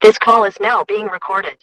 This call is now being recorded.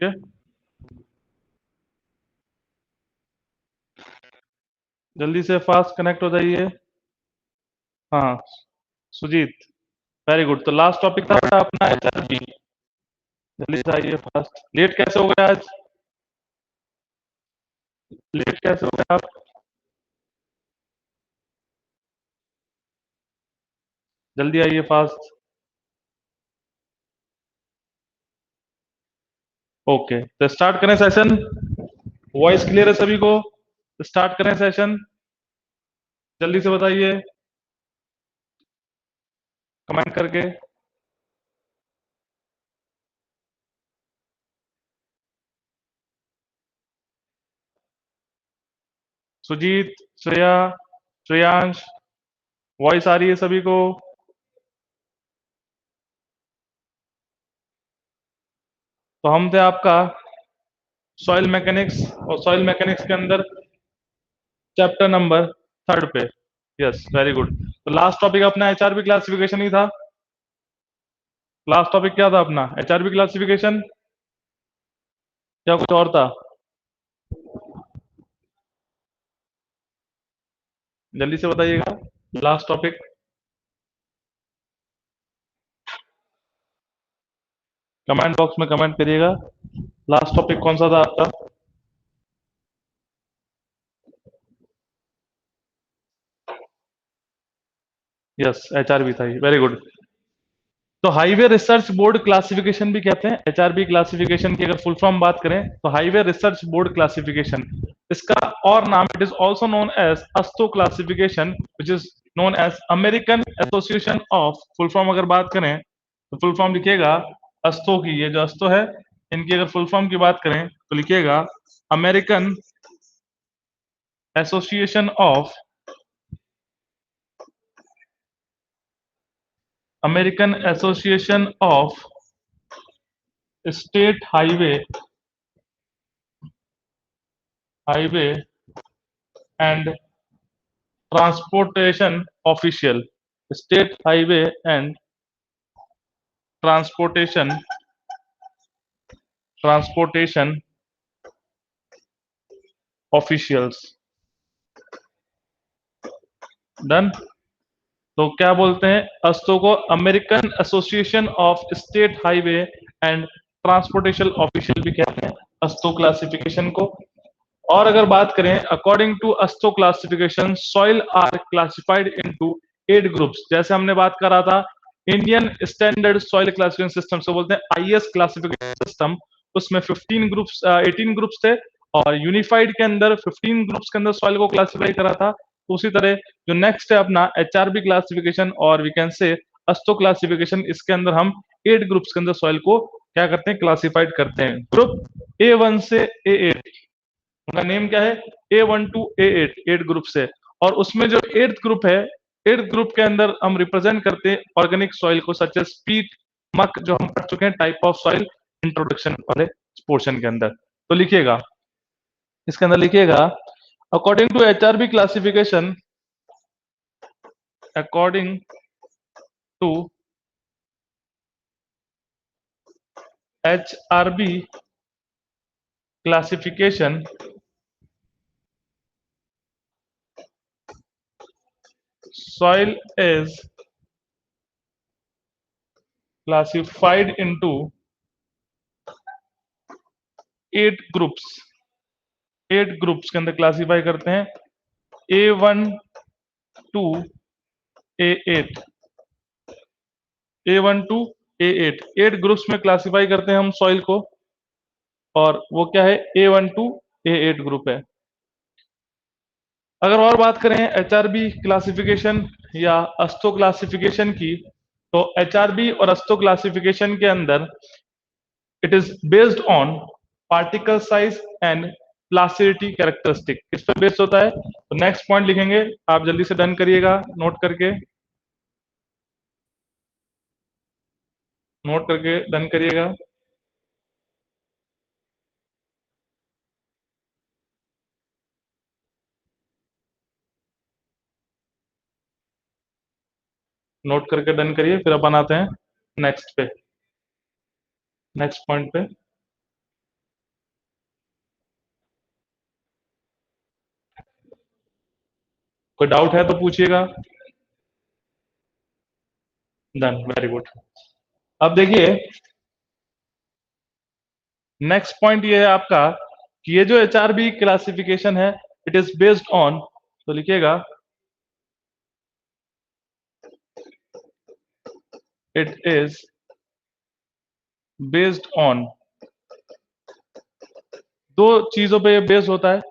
ठीक है, जल्दी से फास्ट कनेक्ट हो जाइए। हाँ, सुजीत, वेरी गुड। तो लास्ट टॉपिक था बेटा अपना एचआरबी। जल्दी से आइए फास्ट। लेट कैसे हो गए आज? लेट कैसे हो गए आप? जल्दी आइए फास्ट। ओके, तो स्टार्ट करें सेशन। वॉइस क्लियर है सभी को? स्टार्ट करें सेशन, जल्दी से बताइए कमेंट करके। सुजीत, श्रेया, श्रेयांश, वॉइस आ रही है सभी को? तो हम थे आपका सॉइल मैकेनिक्स, और सॉइल मैकेनिक्स के अंदर चैप्टर नंबर 3 पे। Yes, very good. तो लास्ट टॉपिक अपना एचआरबी क्लासिफिकेशन ही था। लास्ट टॉपिक क्या था अपना? एचआरबी क्लासिफिकेशन, या कुछ और था? जल्दी से बताइएगा लास्ट टॉपिक। कमेंट बॉक्स में कमेंट करिएगा, लास्ट टॉपिक कौन सा था आपका? यस, एचआरबी था, वेरी गुड। तो हाईवे रिसर्च बोर्ड क्लासिफिकेशन भी कहते हैं। एचआरबी क्लासिफिकेशन की अगर फुल फॉर्म बात करें तो हाईवे रिसर्च बोर्ड क्लासिफिकेशन, इसका और नाम it is also known as AASHTO classification which is known as American Association of. Full form अगर बात करें तो फुल फॉर्म लिखिएगा अस्तो की, ये जो अस्तो है इनकी अगर फुल फॉर्म की बात करें तो लिखिएगा American Association of, American Association of state highway and transportation official. State highway and transportation transportation officials. Done. तो क्या बोलते हैं अस्तो को? American Association of state highway and transportation official भी कहते हैं अस्तो क्लासिफिकेशन को। और अगर बात करें according to AASHTO classification, soil are classified into 8 groups. जैसे हमने बात करा था Indian standard soil classification system से बोलते हैं आईएस क्लासिफिकेशन सिस्टम, उसमें 15 ग्रुप्स 18 ग्रुप्स थे, और यूनिफाइड के अंदर 15 ग्रुप्स के अंदर सॉइल को क्लासिफाई करा था। तो उसी तरह जो नेक्स्ट है अपना एचआरबी क्लासिफिकेशन और वी कैन से अस्तो क्लासिफिकेशन, इसके अंदर हम 8 ग्रुप्स के अंदर सॉइल को क्या करते हैं? क्लासिफाइड करते हैं। ग्रुप A1 से A8, उनका नेम क्या है? A1 टू A8, 8 ग्रुप से। और उसमें जो 8th ग्रुप है, 8th ग्रुप के अंदर हम रिप्रेजेंट करते हैं ऑर्गेनिक सॉइल को, सच एज पीट, मक, जो हम पढ़ चुके हैं टाइप ऑफ सॉइल इंट्रोडक्शन वाले पोर्शन के अंदर। तो लिखिएगा इसके अंदर, लिखिएगा according to HRB classification, according to HRB classification, soil is classified into 8 groups. 8 groups के अंदर क्लासिफाई करते हैं, A1 to A8, A1 to A8, 8 groups में क्लासिफाई करते हैं हम सॉइल को, और वो क्या है? A1 टू A8 ग्रुप है। अगर और बात करें एचआरबी क्लासिफिकेशन या अस्तो क्लासिफिकेशन की, तो एचआरबी और अस्तो क्लासिफिकेशन के अंदर it is based on particle size and plasticity characteristic, इस पर बेस्ड होता है। तो नेक्स्ट पॉइंट लिखेंगे, आप जल्दी से डन करिएगा, नोट करके डन करिएगा। नोट करके डन करिए, फिर अपन आते हैं नेक्स्ट पे, नेक्स्ट पॉइंट पे। कोई डाउट है तो पूछिएगा। Done, very good. अब देखिए नेक्स्ट पॉइंट ये है आपका कि ये जो एचआरबी क्लासिफिकेशन है इट इज बेस्ड ऑन, तो लिखिएगा इट इज बेस्ड ऑन, दो चीजों पे बेस्ड होता है,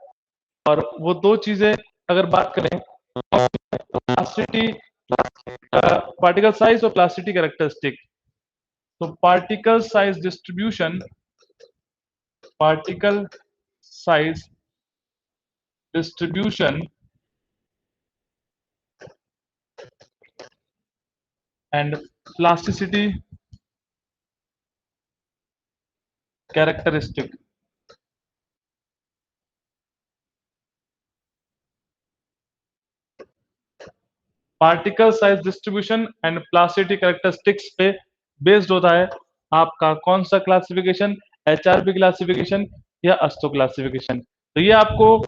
और वो दो चीजें अगर बात करें प्लास्टिसिटी, पार्टिकल साइज और प्लास्टिसिटी कैरेक्टरिस्टिक। तो particle size distribution, particle size distribution and plasticity characteristic. Particle size distribution and plasticity characteristics पे बेस्ड होता है आपका कौन सा क्लासिफिकेशन, एचआरपी क्लासिफिकेशन या अस्तो क्लासिफिकेशन। तो ये आपको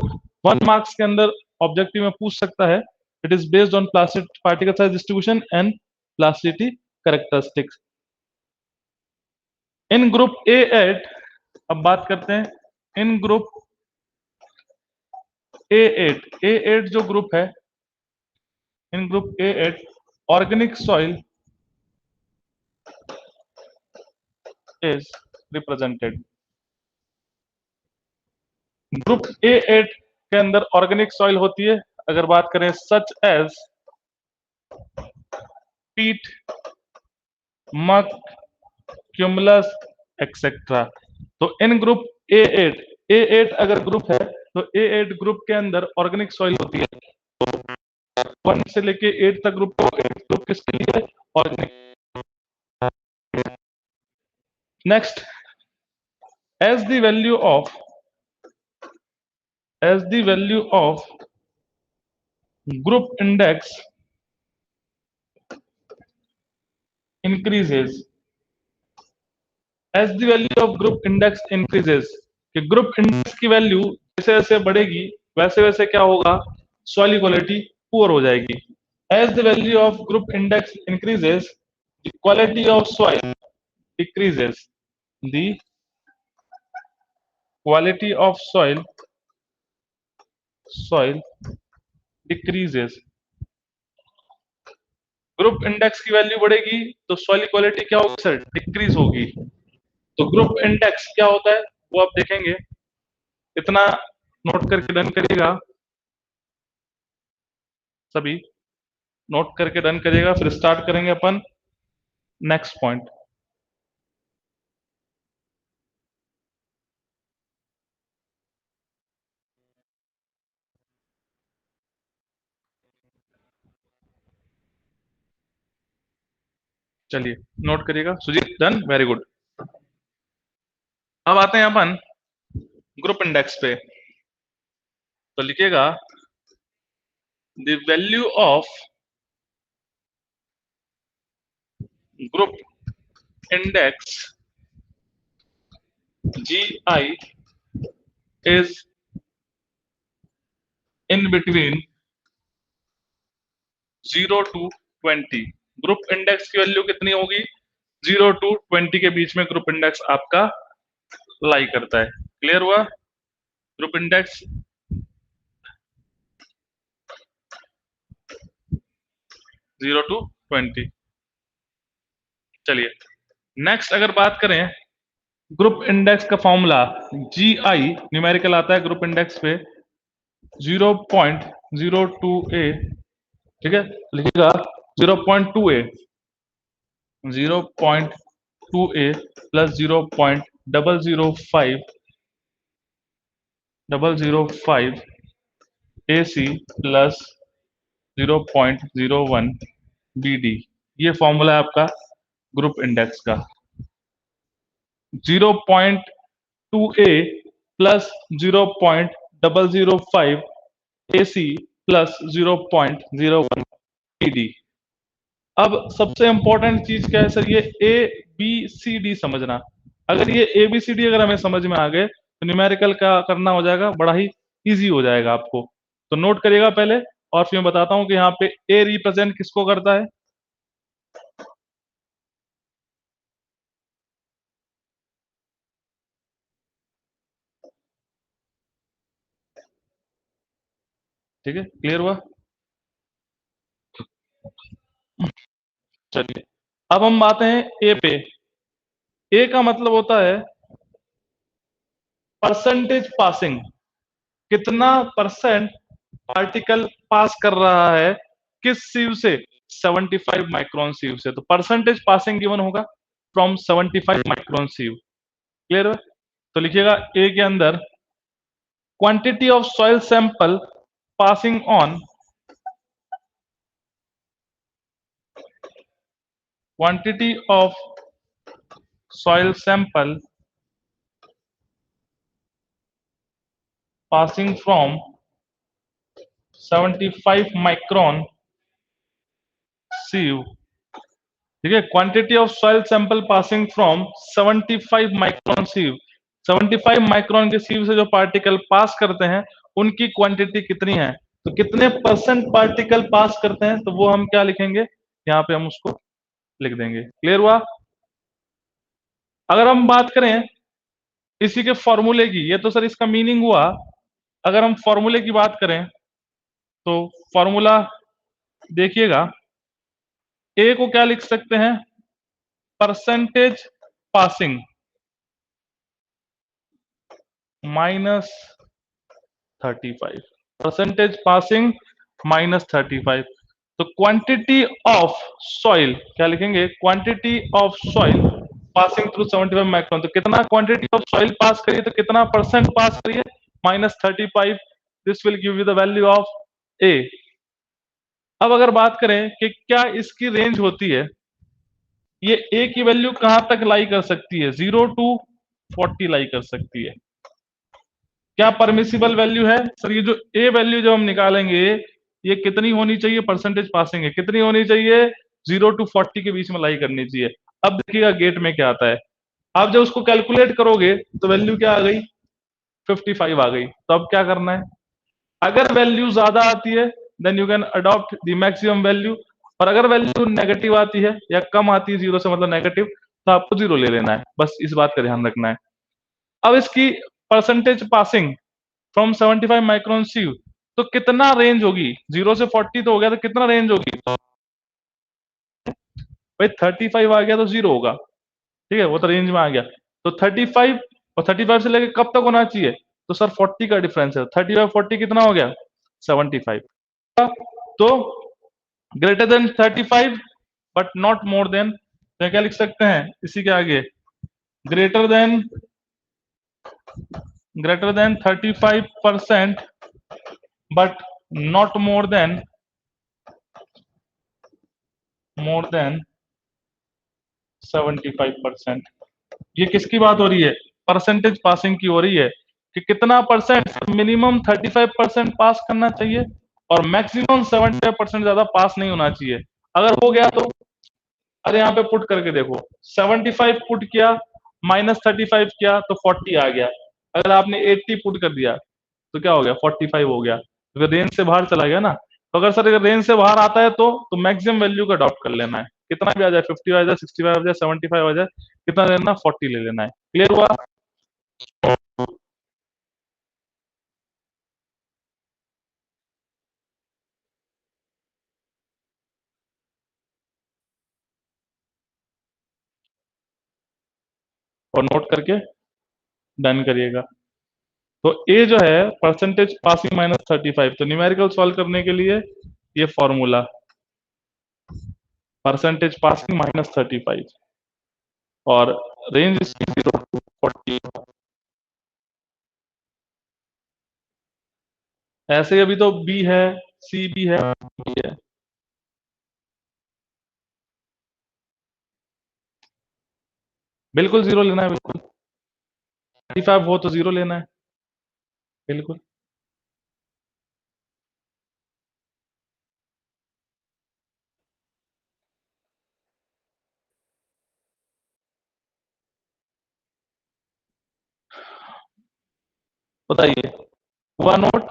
1 मार्क्स के अंदर ऑब्जेक्टिव में पूछ सकता है। It is based on plastic particle size distribution and plasticity characteristics. In group A8, अब बात करते हैं इन ग्रुप A8 जो ग्रुप है, in group A8 organic soil is represented. Group A8 के अंदर ऑर्गेनिक सॉइल होती है, अगर बात करें सच एज पीट, मक, क्यूमुलस एक्सेट्रा। तो इन ग्रुप A8 अगर ग्रुप है तो A8 ग्रुप के अंदर ऑर्गेनिक सॉइल होती है। 1 से लेके 8 तक ग्रुप किसके लिए, organic. Next, as the value of group index increases, as the value of group index increases, कि ग्रुप इंडेक्स की वैल्यू जैसे जैसे बढ़ेगी वैसे वैसे क्या होगा, सॉइल क्वालिटी पुअर हो जाएगी। As the value of group index increases the quality of soil decreases, the quality of soil decreases. Group index की वैल्यू बढ़ेगी तो सॉइल क्वालिटी क्या होगी सर, डिक्रीज होगी। तो ग्रुप इंडेक्स क्या होता है वो आप देखेंगे, इतना नोट करके डन करिएगा, सभी नोट करके डन करिएगा। फिर स्टार्ट करेंगे अपन नेक्स्ट पॉइंट। चलिए नोट करिएगा, सुजीत डन, वेरी गुड। अब आते हैं अपन ग्रुप इंडेक्स पे, तो लिखिएगा the value of group index GI is in between 0 to 20। Group index की वैल्यू कितनी होगी, 0 to 20 के बीच में ग्रुप इंडेक्स आपका लाई करता है। क्लियर हुआ, ग्रुप इंडेक्स 0 to 20। चलिए नेक्स्ट अगर बात करें ग्रुप इंडेक्स का फॉर्मूला, GI न्यूमेरिकल आता है ग्रुप इंडेक्स पे 0.02A, ठीक है, लिखिएगा 0.2A, 0.2A plus 0.005 AC plus 0.01 BD। ये फॉर्मूला है आपका ग्रुप इंडेक्स का। 0.2A plus 0.005 AC plus 0.01 BD। अब सबसे इंपॉर्टेंट चीज क्या है सर, ये ABCD समझना। अगर ये ABCD अगर हमें समझ में आ गए तो न्यूमेरिकल का करना हो जाएगा बड़ा ही इजी हो जाएगा आपको। तो नोट करिएगा पहले और फिर मैं बताता हूं कि यहाँ पे ए रिप्रेजेंट किसको करता है। ठीक है, क्लियर हुआ। चलिए, अब हम आते हैं ए पे। ए का मतलब होता है परसेंटेज पासिंग, कितना परसेंट पार्टिकल पास कर रहा है किस सीव से, 75 माइक्रोन सीव से। तो परसेंटेज पासिंग गिवन होगा फ्रॉम 75 माइक्रोन सीव। क्लियर है। तो लिखिएगा ए के अंदर quantity of soil sample passing on, quantity of soil sample passing from 75 micron sieve। ठीक है, quantity of soil sample passing from 75 micron sieve। 75 micron के sieve से जो पार्टिकल पास करते हैं उनकी क्वांटिटी कितनी है, तो कितने परसेंट पार्टिकल पास करते हैं, तो वो हम क्या लिखेंगे, यहाँ पे हम उसको लिख देंगे। क्लियर हुआ। अगर हम बात करें इसी के फॉर्मूले की, ये तो सर इसका मीनिंग हुआ। अगर हम फॉर्मूले की बात करें तो फॉर्मूला देखिएगा, ए को क्या लिख सकते हैं, percentage passing minus 35, percentage passing minus 35। तो क्वांटिटी ऑफ सॉइल क्या लिखेंगे, quantity of soil passing through 75 micron. तो कितना क्वांटिटी ऑफ सॉइल पास करिए, तो कितना परसेंट पास करिए, minus 35। This will give you the value of A. अब अगर बात करें कि क्या इसकी रेंज होती है, ये ए की वैल्यू कहां तक लाई कर सकती है, 0 टू 40 लाई कर सकती है। क्या परमिसिबल वैल्यू है सर, ये जो ए वैल्यू जो हम निकालेंगे ये कितनी होनी चाहिए, परसेंटेज पासिंग है कितनी होनी चाहिए, 0 टू 40 के बीच में लाई करनी चाहिए। अब देखिएगा गेट में क्या आता है, आप जब उसको कैलकुलेट करोगे तो वैल्यू क्या आ गई, 55 आ गई। तो अब क्या करना है, अगर वैल्यू ज्यादा आती है then you can adopt the maximum value, और अगर वैल्यू नेगेटिव आती है या कम आती है, जीरो से मतलब नेगेटिव, तो आपको जीरो ले लेना है, बस इस बात का ध्यान रखना है। अब इसकी परसेंटेज पासिंग फ्रॉम 75 माइक्रोन सीव, तो कितना रेंज होगी, 0 से 40 तो हो गया, तो कितना रेंज होगी भाई, 35 आ गया तो जीरो होगा। ठीक है, वो तो रेंज में आ गया। तो 35, और 35 से लेके कब तक होना चाहिए, तो सर 40 का डिफरेंस है, 35 40 कितना हो गया, 75। तो greater then 35 but not more then, तो क्या लिख सकते हैं इसी के आगे, greater than 35% but not more then 75%। ये किसकी बात हो रही है, परसेंटेज पासिंग की हो रही है, कि कितना परसेंट, मिनिमम 35% पास करना चाहिए और मैक्सिमम 75% ज्यादा पास नहीं होना चाहिए। अगर हो गया तो, अरे यहाँ पे पुट करके देखो, 75 पुट किया, माइनस 35 किया तो 40 आ गया। अगर आपने 80 पुट कर दिया तो क्या हो गया, 45 हो गया, तो रेंज से बाहर चला गया ना। तो अगर सर अगर रेंज से बाहर आता है तो मैक्सिमम वैल्यू का अडॉप्ट कर लेना है, कितना भी आ जाए, 50 आ जाए, 65 आ जाए, 75 आ जाए, कितना लेना, 40 ले लेना है। क्लियर हुआ। और नोट करके डन करिएगा। तो ए जो है परसेंटेज पासिंग माइनस 35, तो न्यूमेरिकल सॉल्व करने के लिए ये फॉर्मूला, परसेंटेज पासिंग माइनस 35 और रेंज इसकी 0 टू 40। ऐसे ही अभी तो बी है, सी भी है, बी है, बिल्कुल जीरो लेना है, बिल्कुल 35 हो तो जीरो लेना है, बिल्कुल। बताइए, हुआ नोट।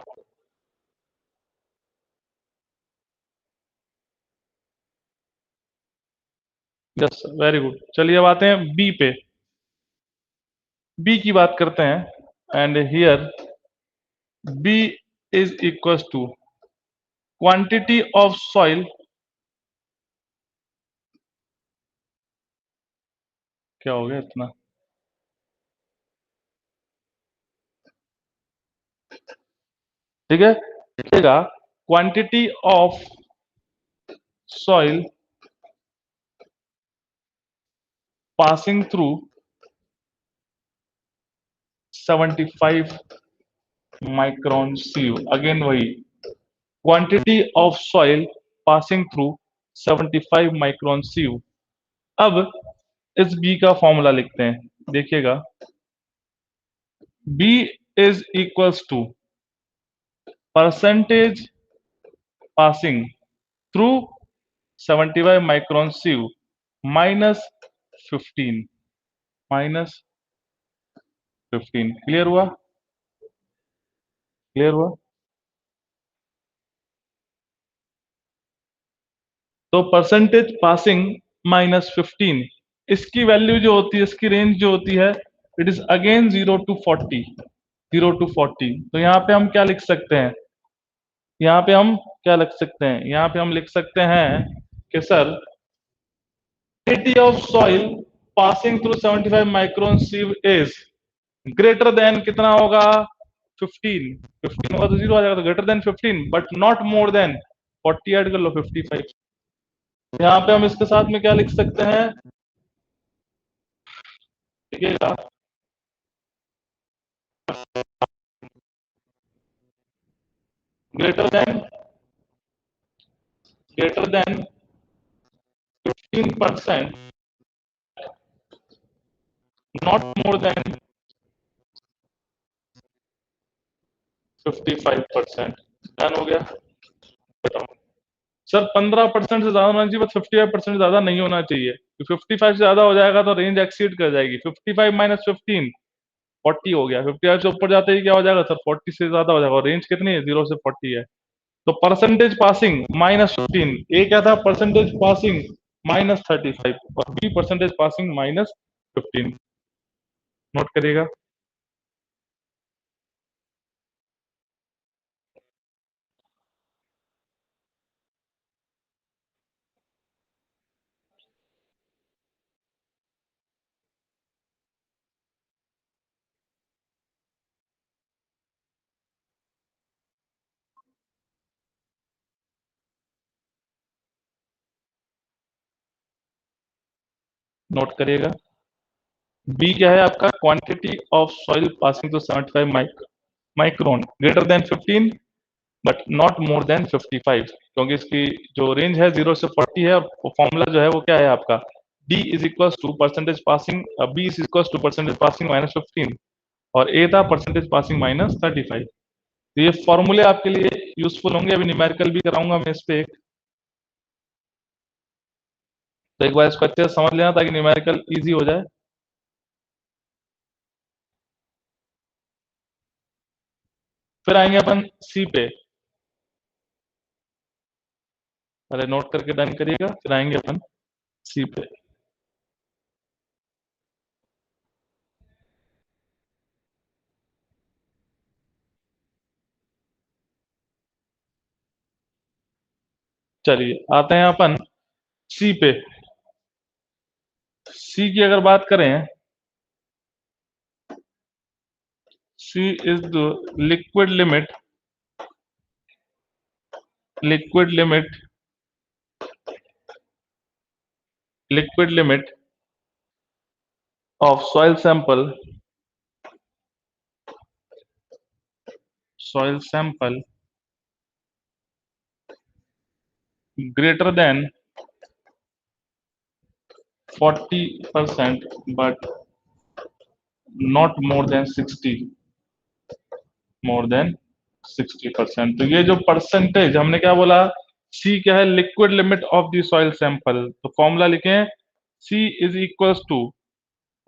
Yes, very good. चलिए अब आते हैं बी पे। बी की बात करते हैं and here B is equals to quantity of soil, क्या हो गया इतना, ठीक है, लिखिएगा quantity of soil passing through 75 micron sieve. Again वही quantity of soil passing through 75 micron sieve. अब इस बी का फॉर्मूला लिखते हैं, देखिएगा B is equals to percentage passing through 75 micron sieve minus 15, minus 15। Clear हुआ? क्लियर हुआ? तो परसेंटेज पासिंग माइनस 15, इसकी वैल्यू जो होती है, इसकी रेंज जो होती है, it is again 0 to 40, 0 to 40। तो यहाँ पे हम क्या लिख सकते हैं, यहाँ पे हम क्या लिख सकते हैं, यहाँ पे हम लिख सकते हैं कि sir quantity of soil passing through 75 micron sieve is greater than कितना होगा, 15। 15 होगा तो जीरो आ जाएगा, तो greater than 15 but not more then 40 add कर लो 55। यहाँ पे हम इसके साथ में क्या लिख सकते हैं, देखिएगा greater than, greater than 15%, not more than 55%। Done हो गया? बताओ सर 15% से ज्यादा होना चाहिए, बट 55% ज्यादा नहीं होना चाहिए। 55 से ज्यादा हो जाएगा तो रेंज एक्सीड कर जाएगी। 55 माइनस 15 40 हो गया। 55 से ऊपर जाते ही क्या हो जाएगा सर, 40 से ज्यादा हो जाएगा। और रेंज कितनी है, 0 से 40 है। तो परसेंटेज पासिंग माइनस 15, ए क्या था, परसेंटेज पासिंग माइनस 35, और B percentage passing minus 15। Note करिएगा। नोट करिएगा। बी क्या है आपका, quantity of soil passing to 75 micron greater than 15 but not more than 55, क्योंकि इसकी जो रेंज है 0 से 40 है। और फॉर्मूला जो है वो क्या है आपका, D is equal to percentage passing, B is equal to percentage passing minus 15, और ए था परसेंटेज पासिंग माइनस 35। तो ये फॉर्मूले आपके लिए यूजफुल होंगे। अभी न्यूमेरिकल भी कराऊंगा मैं इस पे एक, तो एक बार इसको अच्छे से समझ लेना ताकि न्यूमेरिकल इजी हो जाए। फिर आएंगे अपन सी पे, पहले नोट करके डन करिएगा, फिर आएंगे अपन सी पे। चलिए आते हैं अपन सी पे। सी की अगर बात करें, C is the liquid limit, liquid limit, liquid limit of soil sample greater than 40% but not more than 60, more than 60%। तो ये जो परसेंटेज हमने क्या बोला, सी क्या है, liquid limit of the soil sample. तो फॉर्मूला लिखें, C is equals to,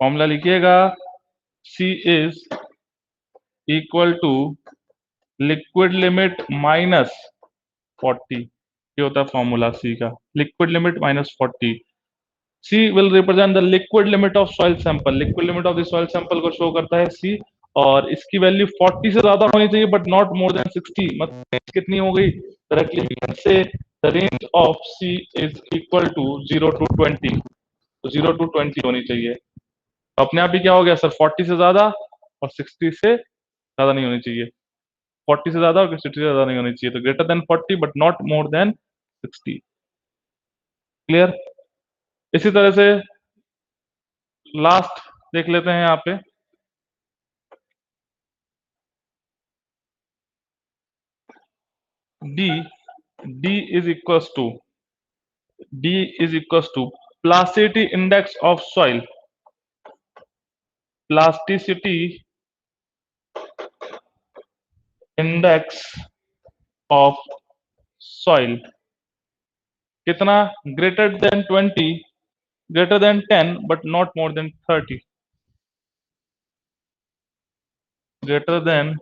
formula लिखिएगा, C is equal to liquid limit minus 40। ये होता है फॉर्मूला सी का, liquid limit minus 40। C will represent the liquid limit of soil sample, liquid limit of the soil sample को show करता है सी, और इसकी वैल्यू 40 से ज्यादा होनी चाहिए बट नॉट मोर देन 60, मतलब कितनी हो गई directly we can say the range of C is equal to 0 to 20, तो 0 टू 20 होनी चाहिए। तो अपने आप ही क्या हो गया सर, 40 से ज्यादा और 60 से ज्यादा नहीं होनी चाहिए, 40 से ज्यादा और 60 से ज्यादा नहीं होनी चाहिए, तो greater than 40 but not more than 60। Clear? इसी तरह से लास्ट देख लेते हैं यहाँ पे, D D is equals to D is equals to plasticity index of soil, plasticity index of soil कितना, greater than 20, greater than 10 but not more than 30, greater than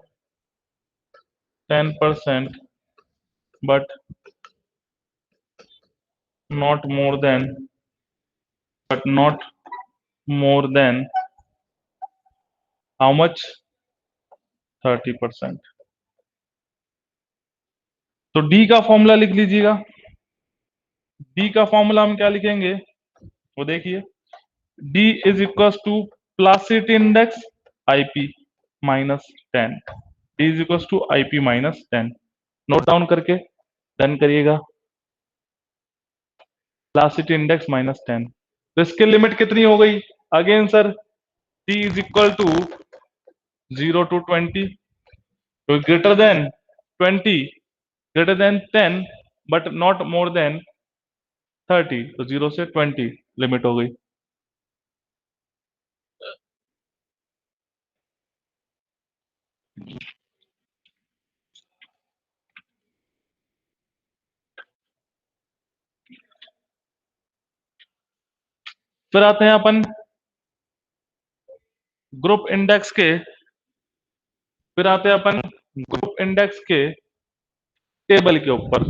10% but not more than, but not more than how much, 30%। तो D का formula लिख लीजिएगा, D का formula हम क्या लिखेंगे वो देखिए, D is equal to plasticity index IP minus 10, D is equal to IP minus 10, note down करके डन करिएगा, प्लास्टिसिटी इंडेक्स माइनस 10। तो इसकी लिमिट कितनी हो गई, again sir D is equal to 0 to 20, तो greater than 20, greater than 10 but not more than 30, तो 0 से 20 लिमिट हो गई। फिर आते हैं अपन ग्रुप इंडेक्स के, फिर आते हैं अपन ग्रुप इंडेक्स के टेबल के ऊपर।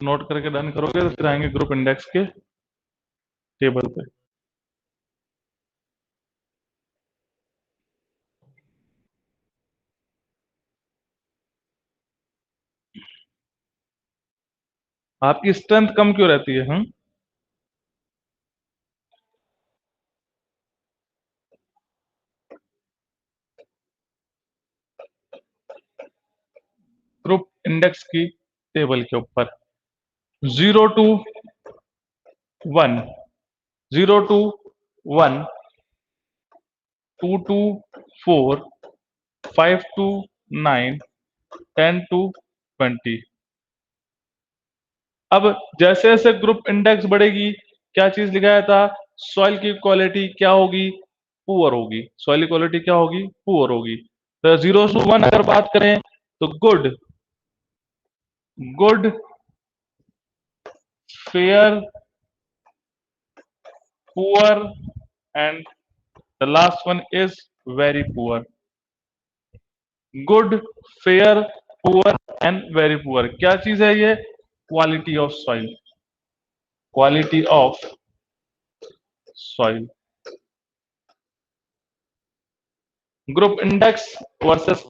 नोट करके डन करोगे तो फिर आएंगे ग्रुप इंडेक्स के टेबल पे। आपकी स्ट्रेंथ कम क्यों रहती है? ग्रुप इंडेक्स की टेबल के ऊपर 0 to 1, 0 to 1, 2 to 4, 5 to 9, 10 to 20। अब जैसे जैसे ग्रुप इंडेक्स बढ़ेगी, क्या चीज लिखाया था, सॉइल की क्वालिटी क्या होगी, पुअर होगी, सॉइल की क्वालिटी क्या होगी, पुअर होगी। तो 0 to 1 अगर बात करें तो good, good, fair, poor and the last one is very poor. Good, fair, poor and very poor, क्या चीज है ये, quality of soil, quality of soil. Group index versus,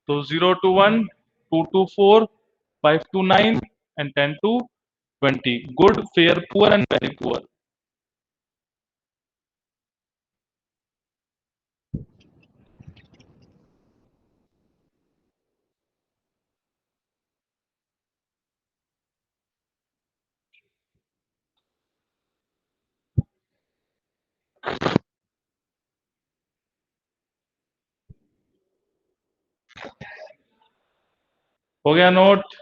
तो 0 to 1, 2 to 4, 5 to 9 and 10 to 20, good, fair, poor and very poor। हो गया note,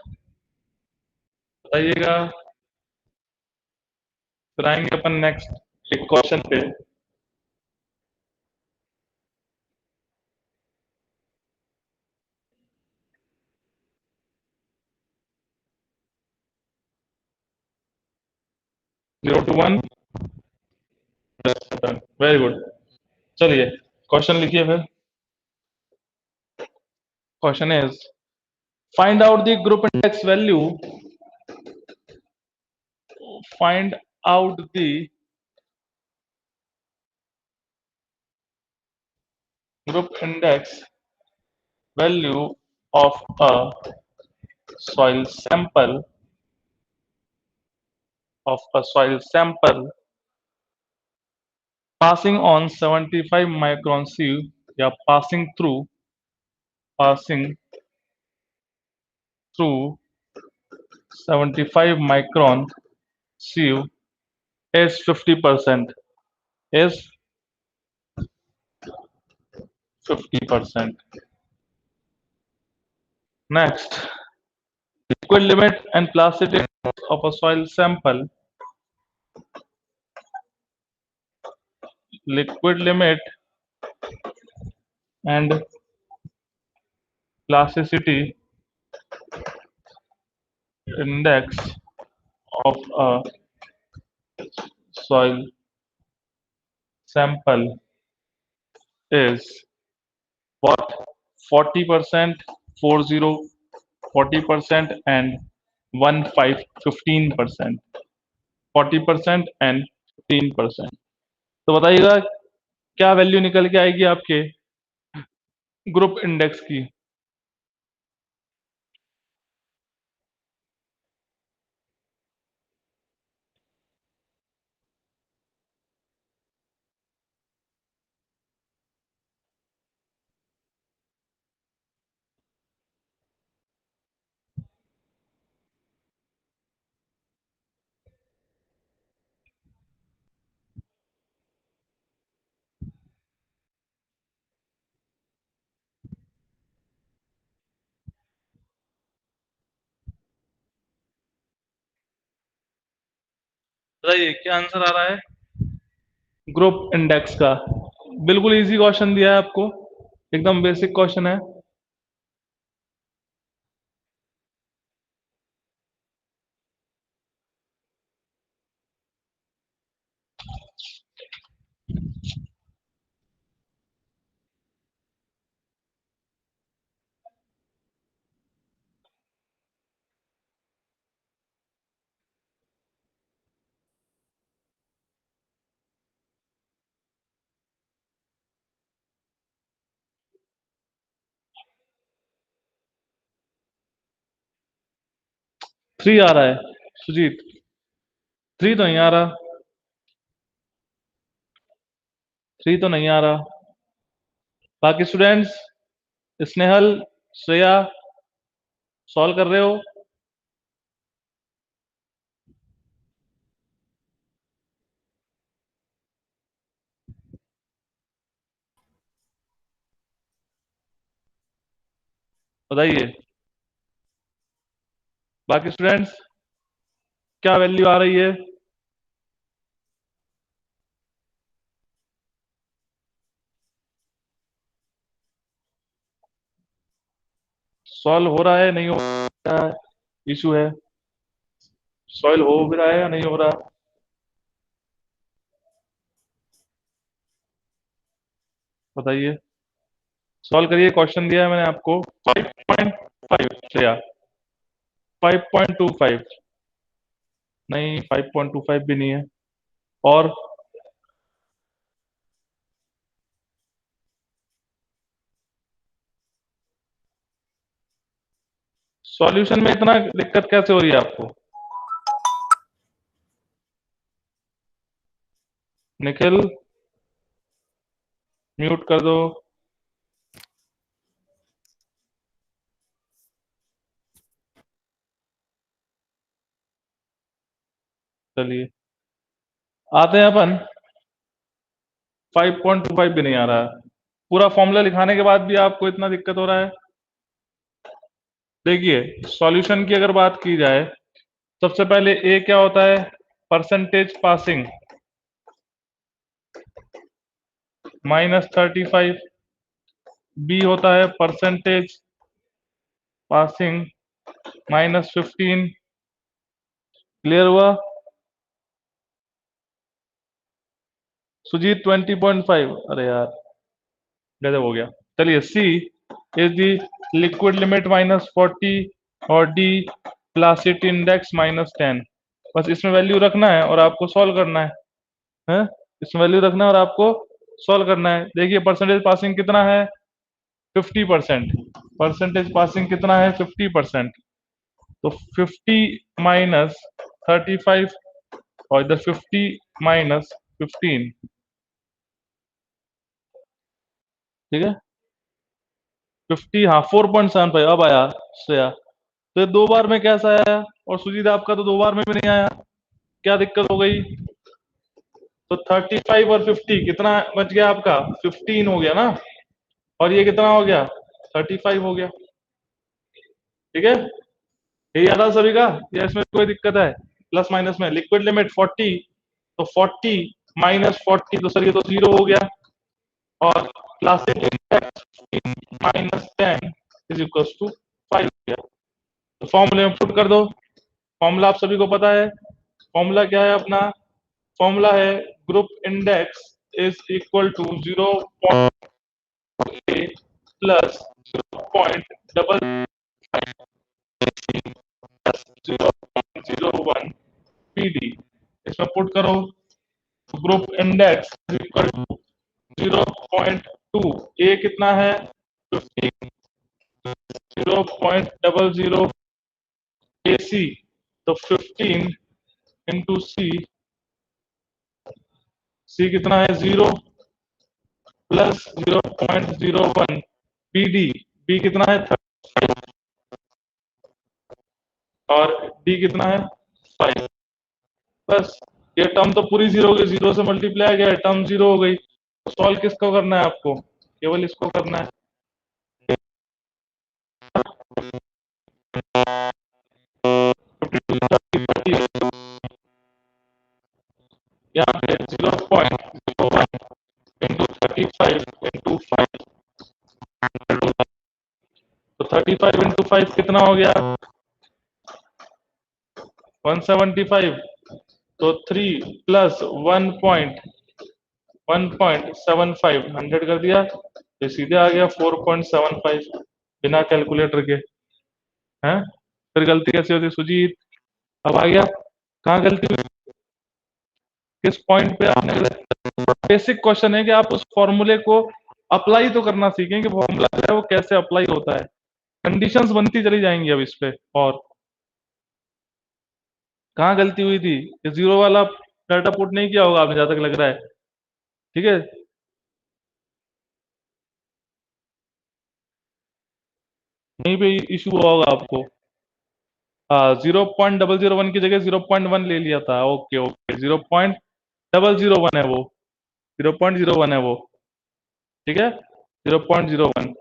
बताइएगा। फिर आएंगे अपन नेक्स्ट एक क्वेश्चन पे। 0 to 1 वेरी गुड। चलिए क्वेश्चन लिखिए फिर। Question is find out the group index value, find out the group index value of a soil sample passing on 75 micron sieve या passing through 75 micron sieve is 50%, is 50%. Next, liquid limit and plasticity of a soil sample. Liquid limit and plasticity index of a soil sample is what? 40%, 40, 40% and 15%, 40% and 15%। तो बताइएगा क्या value निकल के आएगी आपके group index की। बताइए क्या आंसर आ रहा है ग्रुप इंडेक्स का। बिल्कुल इजी क्वेश्चन दिया है आपको, एकदम बेसिक क्वेश्चन है। थ्री आ रहा है सुजीत, थ्री तो नहीं आ रहा, थ्री तो नहीं आ रहा। बाकी स्टूडेंट्स, स्नेहल, श्रेया, सॉल्व कर रहे हो? बताइए बाकी स्टूडेंट्स क्या वैल्यू आ रही है? सॉल्व हो रहा है नहीं हो रहा है, इशू है? सॉल्व हो भी रहा है या नहीं हो रहा? बताइए, सॉल्व करिए। क्वेश्चन दिया है मैंने आपको 5.5 श्रेया, 5.25 नहीं, 5.25 भी नहीं है। और सॉल्यूशन में इतना दिक्कत कैसे हो रही है आपको? निखिल म्यूट कर दो। चलिए आते हैं अपन। 5.25 भी नहीं आ रहा है। पूरा फॉर्मूला लिखाने के बाद भी आपको इतना दिक्कत हो रहा है। देखिए सॉल्यूशन की अगर बात की जाए, सबसे पहले ए क्या होता है? परसेंटेज पासिंग -35, बी होता है परसेंटेज पासिंग -15। क्लियर हुआ? सुजीत 20.5, अरे यार गजब हो गया। चलिए, सी इज दी लिक्विड लिमिट -40 और डी प्लासिटी इंडेक्स -10। बस इसमें वैल्यू रखना है और आपको सॉल्व करना है? इसमें वैल्यू रखना है और आपको सॉल्व करना है। देखिए परसेंटेज पासिंग कितना है, 50%। परसेंटेज पासिंग कितना है, 50%। तो 50 माइनस 35 और इधर 50 माइनस 15, ठीक है। 50, हाँ 4.75 अब आया श्रेया। तो ये दो बार में कैसा आया, और सुजीत आपका तो दो बार में भी नहीं आया, क्या दिक्कत हो गई? तो 35 और 50 कितना बच गया आपका, 15 हो गया ना, और ये कितना हो गया, 35 हो गया। ठीक है, ये याद आ सभी का, या इसमें कोई दिक्कत है? प्लस माइनस में लिक्विड लिमिट 40, तो 40 माइनस 40, तो सर ये तो 0 हो गया, और classic index -10 is equal to 5 हो गया। तो फॉर्मूले में पुट कर दो। फॉर्मूला आप सभी को पता है, फॉर्मूला क्या है अपना? फॉर्मूला है group index is equal to 0.8 plus 0.001 PD. इसमें पुट करो, group index is equal to 0.2, ए कितना है 15, 0.00 ए सी, तो 15 इंटू सी, सी कितना है 0 प्लस 0.01 बी डी, बी कितना है 30 और डी कितना है 5। बस ये टर्म तो पूरी जीरो हो गई, जीरो से मल्टीप्लाई गया, टर्म जीरो हो गई। तो सॉल्व किसको करना है आपको, केवल इसको करना है। यहाँ पे 0.01 इंटू 35 इंटू 5, तो 35 इंटू 5 कितना हो गया 175, तो 3 प्लस 1.75 100 कर दिया, ये सीधे आ गया 4.75 बिना कैलकुलेटर के। हैं, फिर गलती कैसे होती सुजीत? अब आ गया, कहाँ गलती हुई, किस पॉइंट पे आपने? बेसिक क्वेश्चन है कि आप उस फॉर्मूले को अप्लाई तो करना सीखें कि फॉर्मूला जो है वो कैसे अप्लाई होता है। कंडीशंस बनती चली जाएंगी अब इस पे। और कहाँ गलती हुई थी, कि जीरो वाला डाटा पुट नहीं किया होगा आपने, जहां तक लग रहा है। ठीक है, यहीं पे इशू हुआ होगा आपको। हाँ, 0.001 की जगह 0.1 ले लिया था। ओके ओके, 0.001 है वो, 0.01 है वो। ठीक है, 0.01,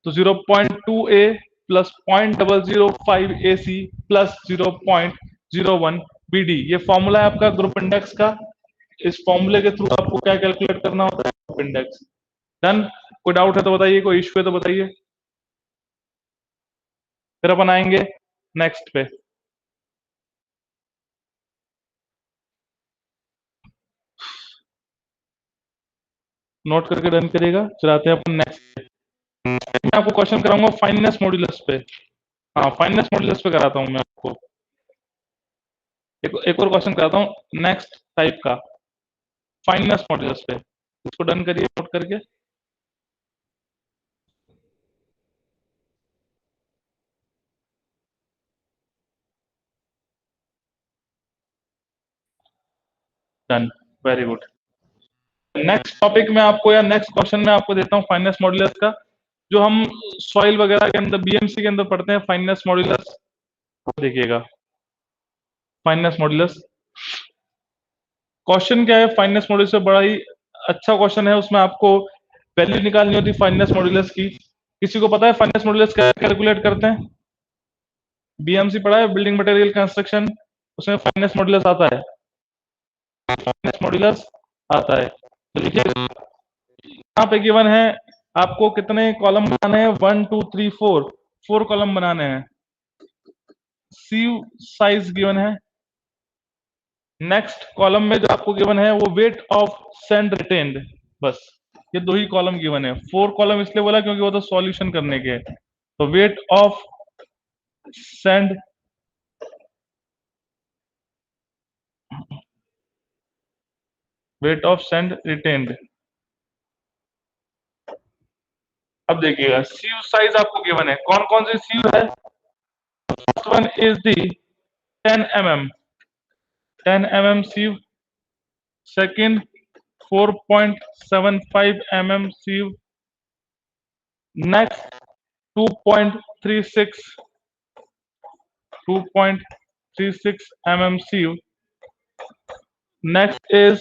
तो 0.2 ए प्लस 0.005 AC प्लस 0.01 BD, ये फॉर्मूला है आपका ग्रुप इंडेक्स का। इस फॉर्मूले के थ्रू आपको क्या कैलकुलेट करना होता है, ग्रुप इंडेक्स। डन। कोई डाउट है तो बताइए, कोई इश्यू है तो बताइए, फिर अपन आएंगे नेक्स्ट पे। नोट करके डन करिएगा, फिर आते हैं अपन नेक्स्ट। मैं आपको क्वेश्चन कराऊंगा फाइननेस मॉड्यूलस पे। हाँ, फाइननेस मॉड्यूलस पे कराता हूँ मैं आपको। एक और क्वेश्चन कराता हूँ नेक्स्ट टाइप का, फाइननेस मॉड्यूलस पे। इसको डन करिए नोट करके। Done, very good. Next topic में आपको, या नेक्स्ट क्वेश्चन में आपको देता हूँ फाइननेस मॉड्यूलस का, जो हम सॉइल वगैरह के अंदर बीएमसी के अंदर पढ़ते हैं। फाइननेस मॉड्यूलस देखिएगा, फाइननेस मॉड्यूलस क्वेश्चन क्या है, फाइननेस मॉड्यूलस से बड़ा ही अच्छा क्वेश्चन है। उसमें आपको वैल्यू निकालनी होती है फाइननेस मॉड्यूलस की। किसी को पता है फाइननेस मॉड्यूलस कैसे कैलकुलेट करते हैं? बीएमसी पढ़ा है, बिल्डिंग मटेरियल कंस्ट्रक्शन, उसमें फाइननेस मॉड्यूलस आता है, फाइननेस मॉड्यूलस आता है। तो देखिए यहाँ पे गिवन है, आपको कितने कॉलम बनाने हैं, 1 2 3 4, 4 कॉलम बनाने हैं। सी साइज गिवन है, नेक्स्ट कॉलम में जो आपको गिवन है वो वेट ऑफ सैंड रिटेन्ड, बस ये दो ही कॉलम गिवन है। 4 कॉलम इसलिए बोला क्योंकि वो तो सॉल्यूशन करने के हैं। तो वेट ऑफ सैंड रिटेन्ड। अब देखिएगा सीव साइज आपको गिवन है, कौन कौन सी सीव है। First one is the 10 mm, 10 mm sieve. Second, 4.75 mm sieve. Next, 2.36 mm sieve. Next is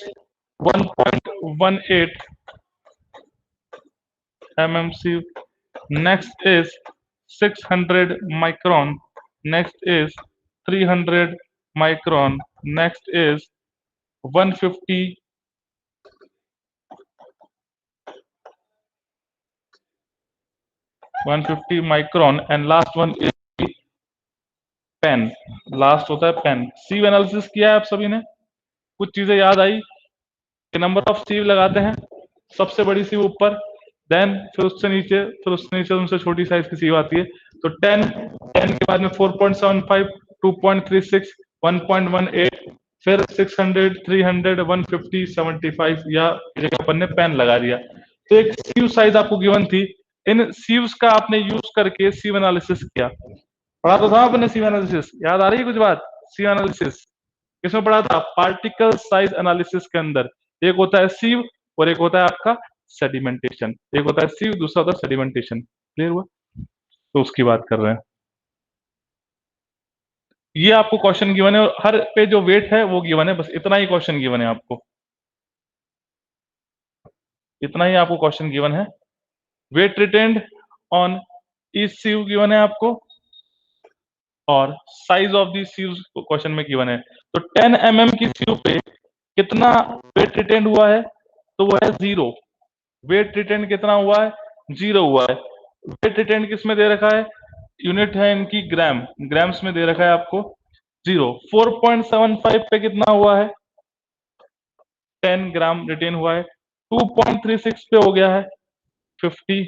1.18 mm sieve. Next is 600 micron. Next is 300 micron. Next is 150 micron, and last one is pan. Last होता है pen. सीव analysis किया है आप सभी ने, कुछ चीजें याद आई कि नंबर ऑफ सीव लगाते हैं, सबसे बड़ी सीव ऊपर, देन फिर उससे नीचे, फिर उससे नीचे उनसे छोटी साइज की सीव आती है। तो 10 के बाद में 4.75, 2.36, 1.18, फिर 600, 300, 150, 75 या जगह अपन ने पेन लगा दिया। तो एक सीव साइज आपको गिवन थी, इन सीव्स का आपने यूज करके सीव एनालिसिस किया। पढ़ा तो था आपने सीव एनालिसिस, याद आ रही है कुछ बात। सीव एनालिसिस किसमें पढ़ा था, पार्टिकल साइज एनालिसिस के अंदर। एक होता है सीव और एक होता है आपका सेडिमेंटेशन। एक होता है सीव, दूसरा होता है सेडिमेंटेशन। क्लियर हुआ। तो उसकी बात कर रहे हैं। ये आपको क्वेश्चन गिवन है और हर पे जो वेट है वो गिवन है, बस इतना ही क्वेश्चन गिवन है आपको, इतना ही आपको क्वेश्चन गिवन है। Weight retained on each sieve given है आपको, और size of the sieves question में गिवन है। तो 10 mm की सीव पे कितना वेट रिटेन्ड हुआ है, तो वो है 0। वेट रिटेन्ड कितना हुआ है, 0 हुआ है। वेट रिटेन्ड किस में दे रखा है, यूनिट है इनकी ग्राम, ग्राम्स में दे रखा है आपको 0। 4.75 पे कितना हुआ है, 10 ग्राम रिटेन हुआ है। 2.36 पे हो गया है 50,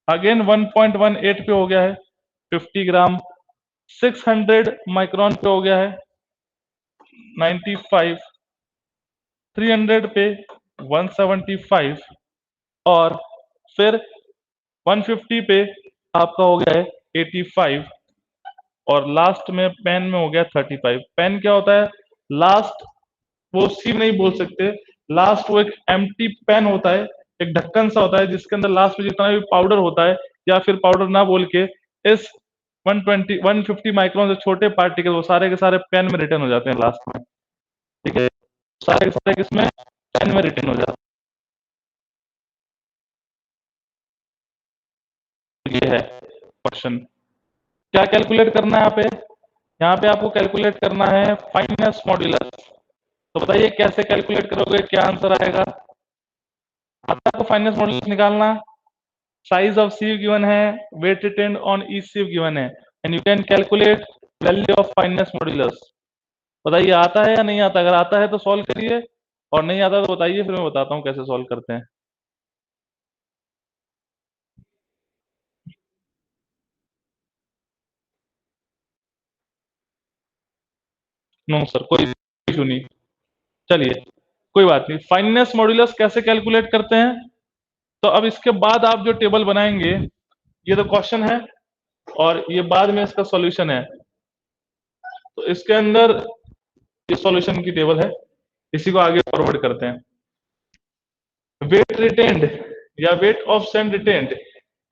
अगेन 1.18 पे हो गया है 50 ग्राम, 600 माइक्रोन पे हो गया है 95, 300 पे 175, और फिर 150 पे आपका हो गया है 85, और लास्ट में पेन में हो गया 35। पेन क्या होता है, लास्ट वो सीव नहीं बोल सकते, लास्ट वो एक एम्प्टी पेन होता है, एक ढक्कन सा होता है जिसके अंदर लास्ट में जितना भी पाउडर होता है, या फिर पाउडर ना बोल के इस 120 150 माइक्रोन से छोटे पार्टिकल वो सारे के सारे पेन में रिटर्न हो जाते हैं लास्ट में। ठीक है, सारे के सारे किसमें, पेन में रिटर्न हो जाते हैं। ये है क्वेश्चन। क्या कैलकुलेट करना है यहाँ पे आपको कैलकुलेट करना है फाइनेस मॉड्यूलस। तो बताइए कैसे कैलकुलेट करोगे, क्या आंसर आएगा। आता है फाइनेस मॉड्यूलस निकालना। साइज ऑफ सीव गिवन है, weight retained on each sieve given है, and you can calculate value of fineness modulus. बताइए आता है या नहीं आता, अगर आता है तो सॉल्व करिए, और नहीं आता तो बताइए, फिर मैं बताता हूँ कैसे सॉल्व करते हैं। नो सर, कोई इशू नहीं। चलिए कोई बात नहीं। फाइनेस मॉड्यूलस कैसे कैलकुलेट करते हैं, तो अब इसके बाद आप जो टेबल बनाएंगे, ये तो क्वेश्चन है और ये बाद में इसका सॉल्यूशन है। तो इसके अंदर ये सॉल्यूशन की टेबल है, इसी को आगे फॉरवर्ड करते हैं। वेट रिटेन्ड या weight of sand retained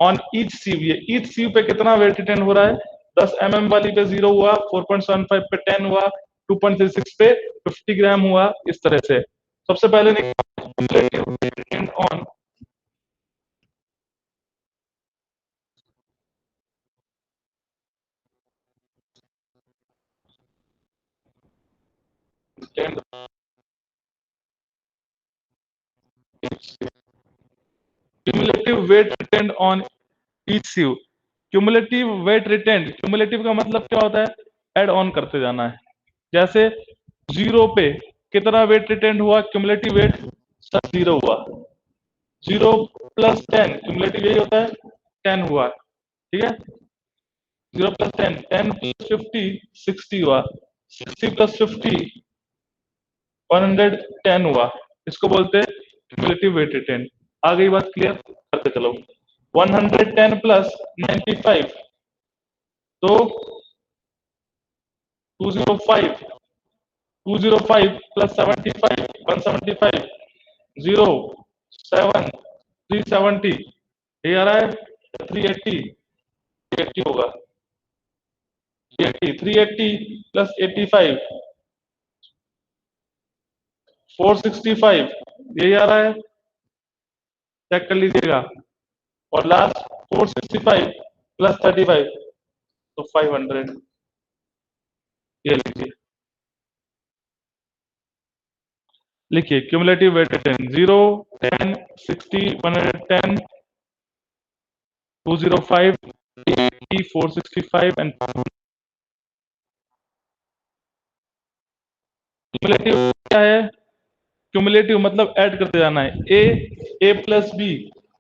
on each sieve, ये ईच सीव पे कितना वेट रिटेन हो रहा है। 10 mm वाली पे 0 हुआ, 4.75 पे 10 हुआ, 2.36 पे 50 ग्राम हुआ, इस तरह से। सबसे पहले weight retained on cumulative weight retained on each sieve. Cumulative weight retained, cumulative का मतलब क्या होता है, ऐड ऑन करते जाना है। जैसे जीरो पे कितना वेट रिटेन हुआ, क्यूमुलेटिव वेट सब जीरो हुआ। 0 प्लस 10 क्यूमुलेटिव यही होता है, 10 हुआ, ठीक है। 0 प्लस 10, 10 प्लस 50 60 हुआ, 60 प्लस 50 110 हुआ। इसको बोलते हैं क्यूमुलेटिव वेट रिटेन। आ गई बात क्लियर, करते चलो। 110 प्लस 95 तो 205, 205 प्लस 75 175, 0 7 370, ये आ रहा है 380, 380 होगा, 380 प्लस 85 465, यही आ रहा है, चेक कर लीजिएगा। और लास्ट 465 प्लस 35 तो 500, ये लीजिए, लिखिए cumulative weight retain 0 10 60 110 205 80 465 and cumulative क्या है, क्यूमुलेटिव मतलब ऐड करते जाना है, A plus B,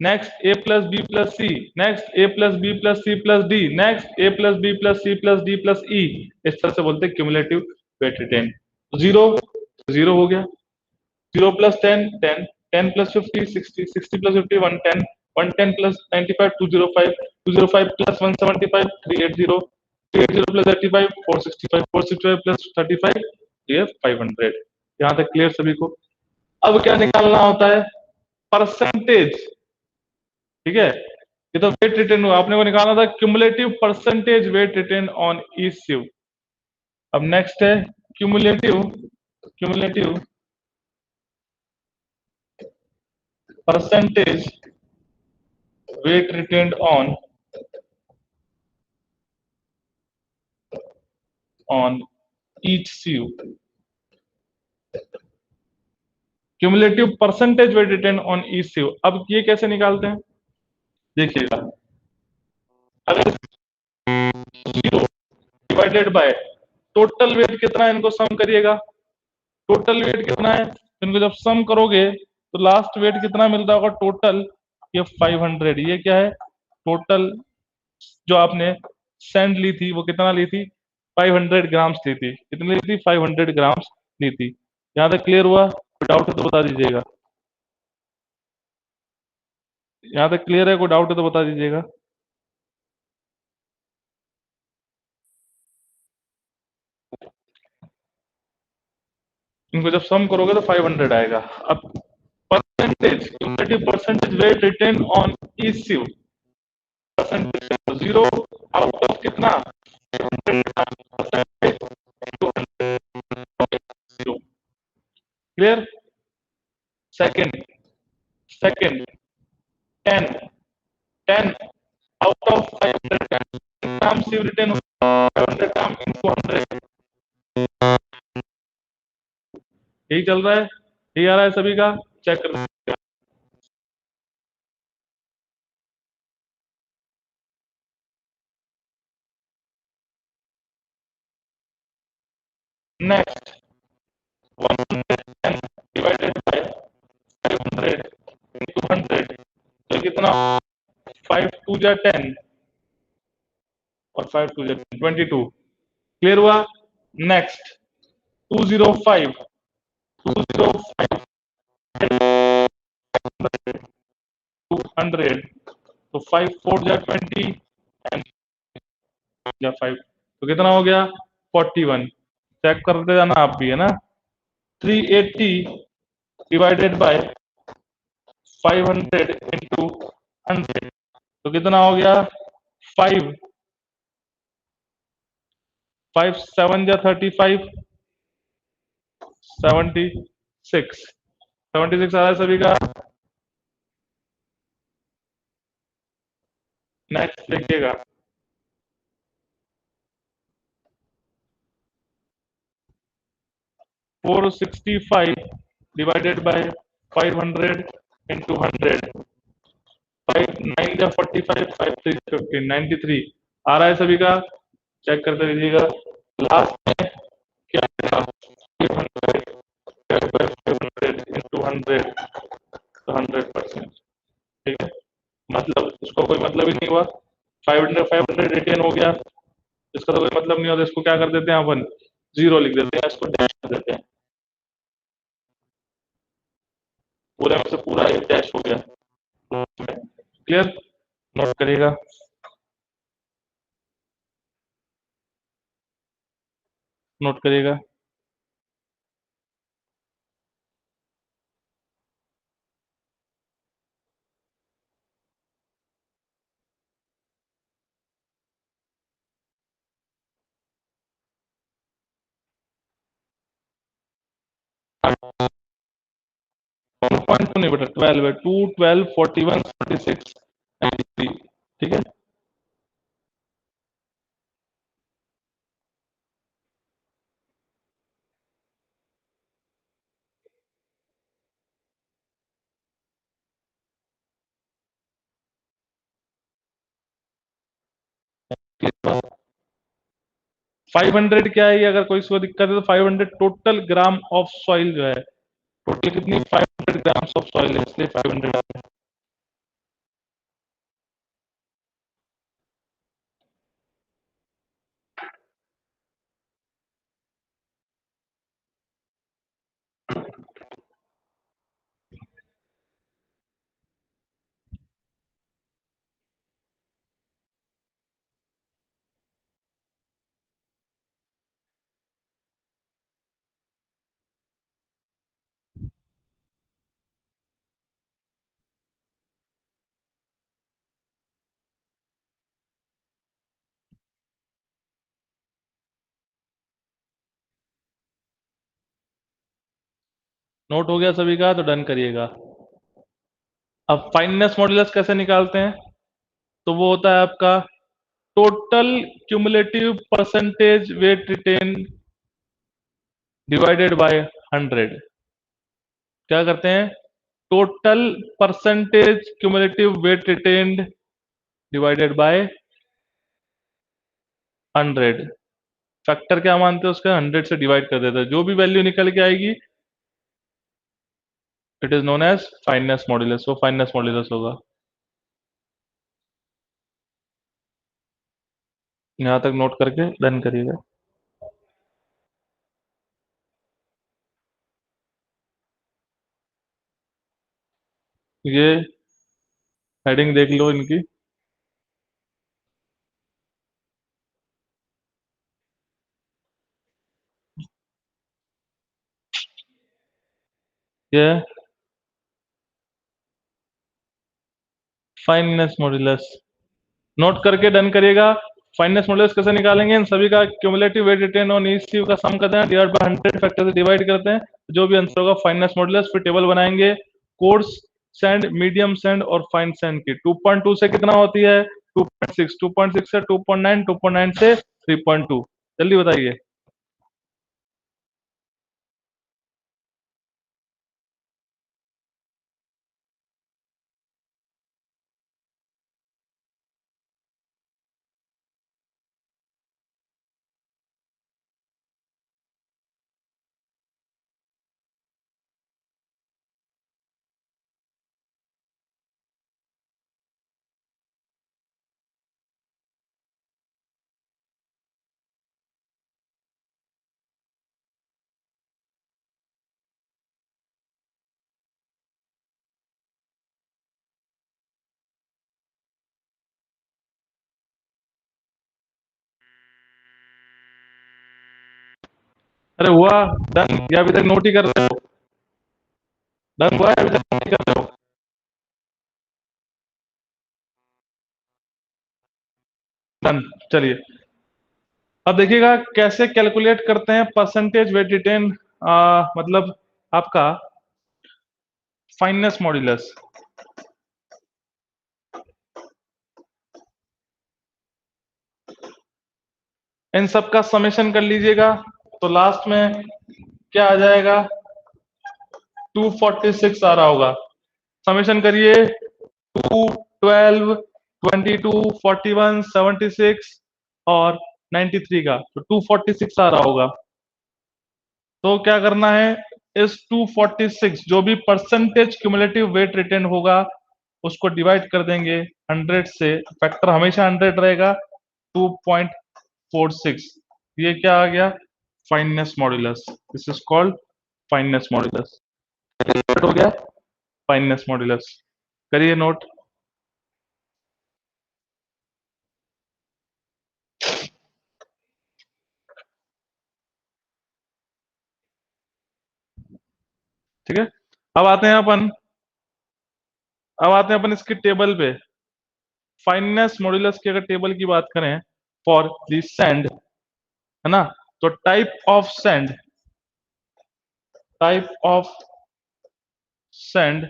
next A plus B plus C, next A plus B plus C plus D, next A plus B plus C plus D plus E. इस तरह से बोलते हैं cumulative weight retain. Zero, zero हो गया, 0 plus 10 10, 10 plus 50 60, 60 plus 50 110, 110 plus 95 205, 205 plus 175 380, 380 plus 85 465, 465 plus 35 ये 500। यहाँ तक क्लियर सभी को। अब क्या निकालना होता है, परसेंटेज, ठीक है। ये तो वेट रिटेन हुआ, आपने को निकालना था cumulative percentage weight retain on each sieve. अब नेक्स्ट है cumulative, cumulative percentage weight retained on each sieve। Cumulative percentage weight retain on each sieve। अब ये कैसे निकालते हैं, देखिएगा। अगर 0 डिवाइडेड बाय टोटल वेट कितना है, इनको सम करिएगा। टोटल वेट कितना है, इनको जब सम करोगे तो लास्ट वेट कितना मिल रहा होगा टोटल, ये 500। ये क्या है, टोटल जो आपने सैंड ली थी वो कितना ली थी, 500 ग्राम्स ली थी। कितनी ली थी, 500 ग्राम्स ली थी। यहाँ तक क्लियर हुआ, कोई डाउट है तो बता दीजिएगा। यहाँ तक क्लियर है, कोई डाउट है तो बता दीजिएगा। इनको जब सम करोगे तो 500 आएगा। अब percentage, cumulative percentage weight retain on each sieve, percentage 0 out of कितना, 0। Clear. Second, second 10, 10 out of 500 gram sieve retain, 500 gram into 100, यही चल रहा है, यही आ रहा है सभी का, चेक कर लीजिएगा। नेक्स्ट 110 डिवाइडेड बाय 500 into 100 तो कितना, 5 2 जा 10 और 5 2 जा 22। क्लियर हुआ। नेक्स्ट 205, 205 200 तो 5 4 जा 20 एंड या 5 तो कितना हो गया 41। चेक करते जाना आप भी, है ना। 380 डिवाइडेड बाय 500 into 100 तो कितना हो गया 5, 5 7 जा 35, 76, 76 आ रहा है सभी का। नेक्स्ट देखिएगा, 465 डिवाइडेड बाय 500 into 100, 5 9 जा 45, 5 3 15, 93 आ रहा है सभी का। चेक करते रहिएगा। लास्ट में क्या आएगा, 500 into 100 तो 100%, ठीक है। मतलब इसको कोई मतलब ही नहीं हुआ, 500 रिटेन हो गया, इसका तो कोई मतलब नहीं होता। इसको क्या कर देते हैं अपन, जीरो लिख देते हैं, इसको डैश कर देते हैं, पूरे में से पूरा एक डैश हो गया। क्लियर, नोट करिएगा। नोट करिएगा। पॉइंट तो नहीं बेटा, 12 है, 2 12 41 46 93, ठीक है। फाइव हंड्रेड क्या है, ये अगर कोई इसको दिक्कत है तो 500 टोटल ग्राम ऑफ सॉइल जो है, टोटल कितनी 500 ग्राम्स ऑफ सॉइल है, इसलिए 500 है। नोट हो गया सभी का, तो डन करिएगा। अब फाइननेस मॉडुलस कैसे निकालते हैं, तो वो होता है आपका total cumulative percentage weight retain divided by 100। क्या करते हैं, total percentage cumulative weight retained divided by 100। Factor क्या मानते हैं उसका, 100 से डिवाइड कर देते हैं, जो भी वैल्यू निकल के आएगी it is known as fineness modulus, वो फाइननेस मॉडुलस होगा। यहां तक नोट करके डन करिएगा। ये हेडिंग देख लो इनकी, ये फाइननेस मॉडुलस, नोट करके डन करिएगा। फाइननेस मॉडुलस कैसे निकालेंगे, इन सभी का क्यूमुलेटिव वेट रिटेन और ईसीयू का सम करते हैं, डिवाइड बाय 100 फैक्टर से डिवाइड करते हैं, जो भी आंसर होगा फाइननेस मॉडुलस, फिर टेबल बनाएंगे कोर्स सैंड, मीडियम सैंड और फाइन सैंड की। 2.2 से कितना होती है, 2.6, 2.6 से 2.9, 2.9 से 3.2, जल्दी बताइए। अरे हुआ डन, या अभी तक नोट ही कर रहे हो, डन हुआ है अभी तक नोट ही कर रहे हो, डन। चलिए अब देखिएगा कैसे कैलकुलेट करते हैं परसेंटेज वेट रिटेन, मतलब आपका फाइननेस मॉड्यूलस। इन सब का समेशन कर लीजिएगा, तो लास्ट में क्या आ जाएगा, 246 आ रहा होगा। समेशन करिए, 2 12 22 41 76 और 93 का, तो 246 आ रहा होगा। तो क्या करना है, इस 246 जो भी परसेंटेज क्यूमुलेटिव वेट रिटेन होगा उसको डिवाइड कर देंगे 100 से, फैक्टर हमेशा 100 रहेगा, 2.46, ये क्या आ गया, fineness modulus, this is called fineness modulus. हो गया फाइननेस मॉड्यूलस, करिए नोट। ठीक है, अब आते हैं अपन अब आते हैं अपन इसकी टेबल पे। फाइननेस मॉड्यूलस की अगर टेबल की बात करें फॉर द सैंड, है ना, तो टाइप ऑफ सैंड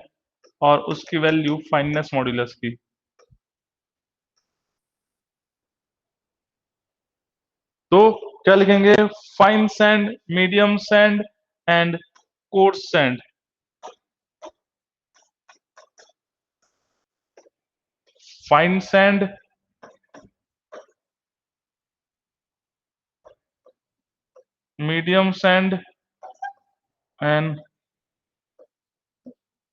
और उसकी वैल्यू फाइननेस मॉड्यूलस की। तो क्या लिखेंगे, fine sand, medium sand and coarse sand. Fine sand, medium sand and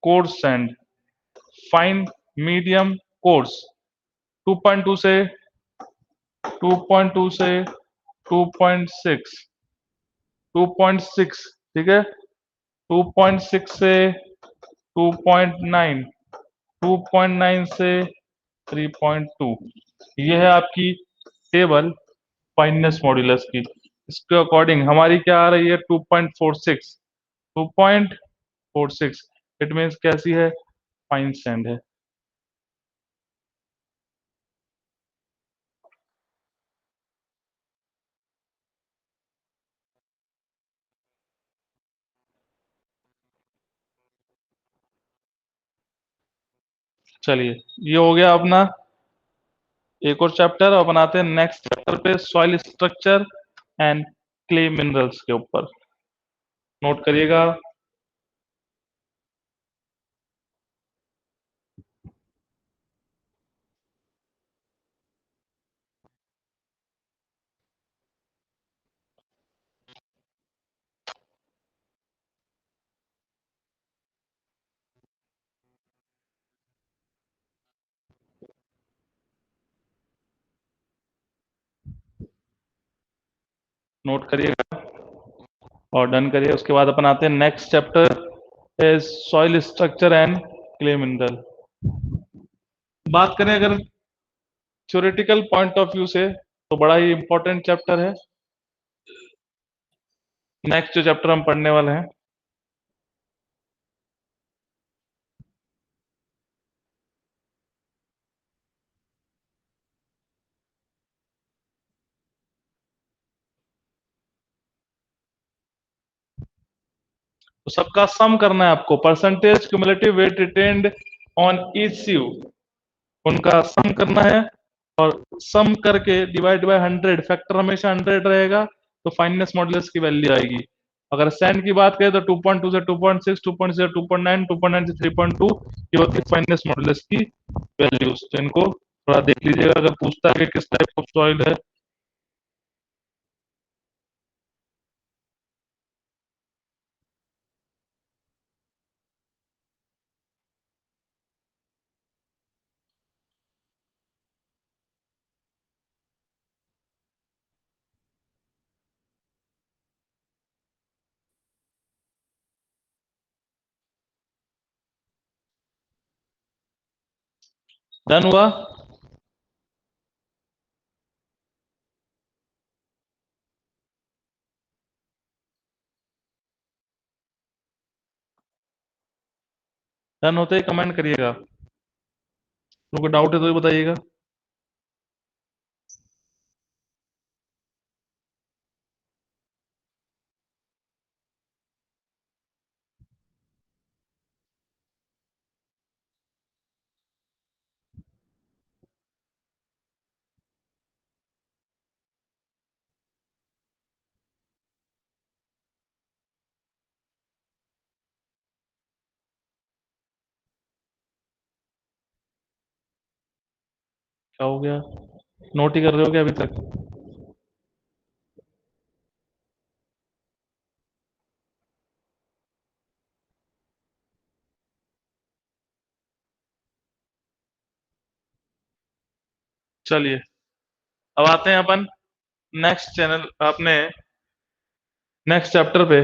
coarse sand. Fine, medium, course, 2.2 से 2.2 से 2.6, 2.6, ठीक है, 2.6 से 2.9, 2.9 से 3.2, ये है आपकी टेबल फाइननेस मॉड्यूलस की। इसके अकॉर्डिंग हमारी क्या आ रही है, 2.46, 2.46, इट मीन्स कैसी है, फाइन सैंड है। चलिए, ये हो गया अपना एक और चैप्टर। अब बनाते हैं नेक्स्ट चैप्टर पे, soil structure and clay minerals के ऊपर, नोट करिएगा। नोट करिएगा और डन करिए। उसके बाद अपन आते हैं next chapter is soil structure and clay mineral. बात करें अगर थ्योरेटिकल पॉइंट ऑफ व्यू से तो बड़ा ही इंपॉर्टेंट चैप्टर है। नेक्स्ट जो चैप्टर हम पढ़ने वाले हैं, तो सबका सम करना है आपको, percentage cumulative weight retained on each sieve, उनका सम करना है, और सम करके डिवाइड बाय 100, फैक्टर हमेशा 100 रहेगा, तो फाइननेस मॉडुलस की वैल्यू आएगी। अगर सैंड की बात करें तो 2.2 से 2.6, 2.6 से 2.9, 2.9 से 3.2, ये होती है फाइननेस मॉडुलस की वैल्यूज। तो इनको थोड़ा देख लीजिएगा अगर पूछता है कि किस टाइप ऑफ सॉइल है। डन हुआ। डन होते ही कमेंट करिएगा, लोगों को डाउट है तो भी बताइएगा। क्या हो गया, नोट ही कर रहे हो क्या अभी तक? चलिए, अब आते हैं अपन नेक्स्ट चैनल अपने नेक्स्ट चैप्टर पे।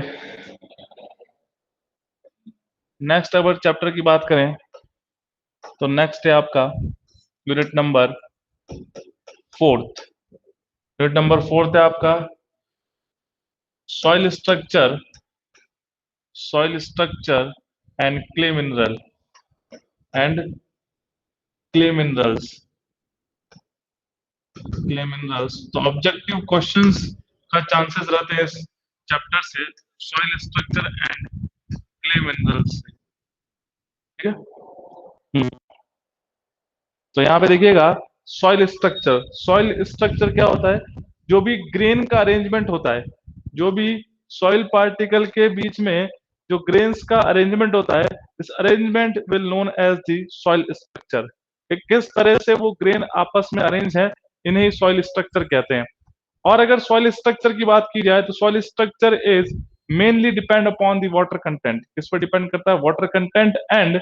नेक्स्ट अगर चैप्टर की बात करें तो नेक्स्ट है आपका यूनिट नंबर 4। यूनिट नंबर 4 है आपका soil structure, soil structure and and clay minerals, clay minerals. तो ऑब्जेक्टिव क्वेश्चंस का चांसेस रहते हैं इस चैप्टर से, soil structure and clay minerals से। ठीक है। हम्म। तो यहाँ पे देखिएगा, सॉइल स्ट्रक्चर, सॉइल स्ट्रक्चर क्या होता है? जो भी ग्रेन का अरेंजमेंट होता है, जो भी सॉइल पार्टिकल के बीच में जो ग्रेन्स का अरेंजमेंट होता है, इस arrangement will known as the soil structure. किस तरह से वो ग्रेन आपस में अरेंज है, इन्हें सॉइल स्ट्रक्चर कहते हैं। और अगर सॉइल स्ट्रक्चर की बात की जाए तो soil structure is mainly depend upon the water content. किस पर डिपेंड करता है? Water content and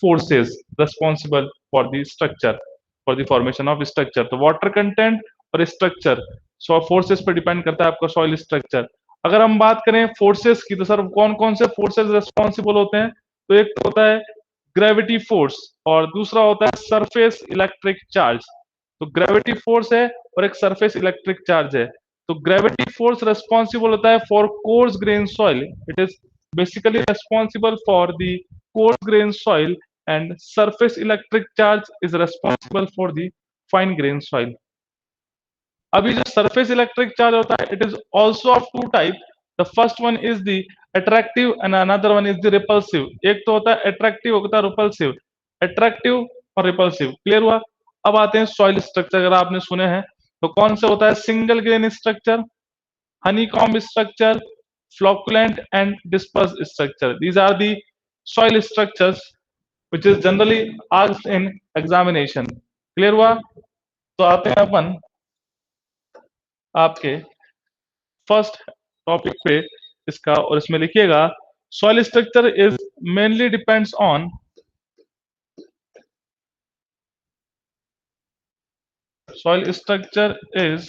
forces responsible for the structure, for the formation of structure। तो वाटर कंटेंट और स्ट्रक्चर, सो फोर्सेस पर डिपेंड करता है आपका सॉइल स्ट्रक्चर। अगर हम बात करें फोर्सेस की, तो सर कौन कौन से फोर्सेस रेस्पॉन्सिबल होते हैं? तो एक तो होता है ग्रेविटी फोर्स और दूसरा होता है सरफेस इलेक्ट्रिक चार्ज। तो ग्रेविटी फोर्स है और एक सरफेस इलेक्ट्रिक चार्ज है। तो ग्रेविटी फोर्स रेस्पॉन्सिबल होता है for course grain soil, it is basically responsible for the coarse grain soil, and surface electric charge is responsible for the fine grain soil। अभी जो surface electric charge होता है, it is also of two type. The first one is the attractive and another one is the repulsive. एक तो होता है attractive, होता है रिपल्सिव। अट्रैक्टिव और रिपल्सिव क्लियर हुआ। अब आते हैं सॉइल स्ट्रक्चर। अगर आपने सुने हैं तो कौन सा होता है? Single grain structure, honeycomb structure, flocculent and dispersed structure। These are the soil structures which is generally asked in examination। Clear हुआ। तो आते हैं अपन आपके फर्स्ट टॉपिक पे इसका, और इसमें लिखिएगा soil structure is mainly depends on, soil structure is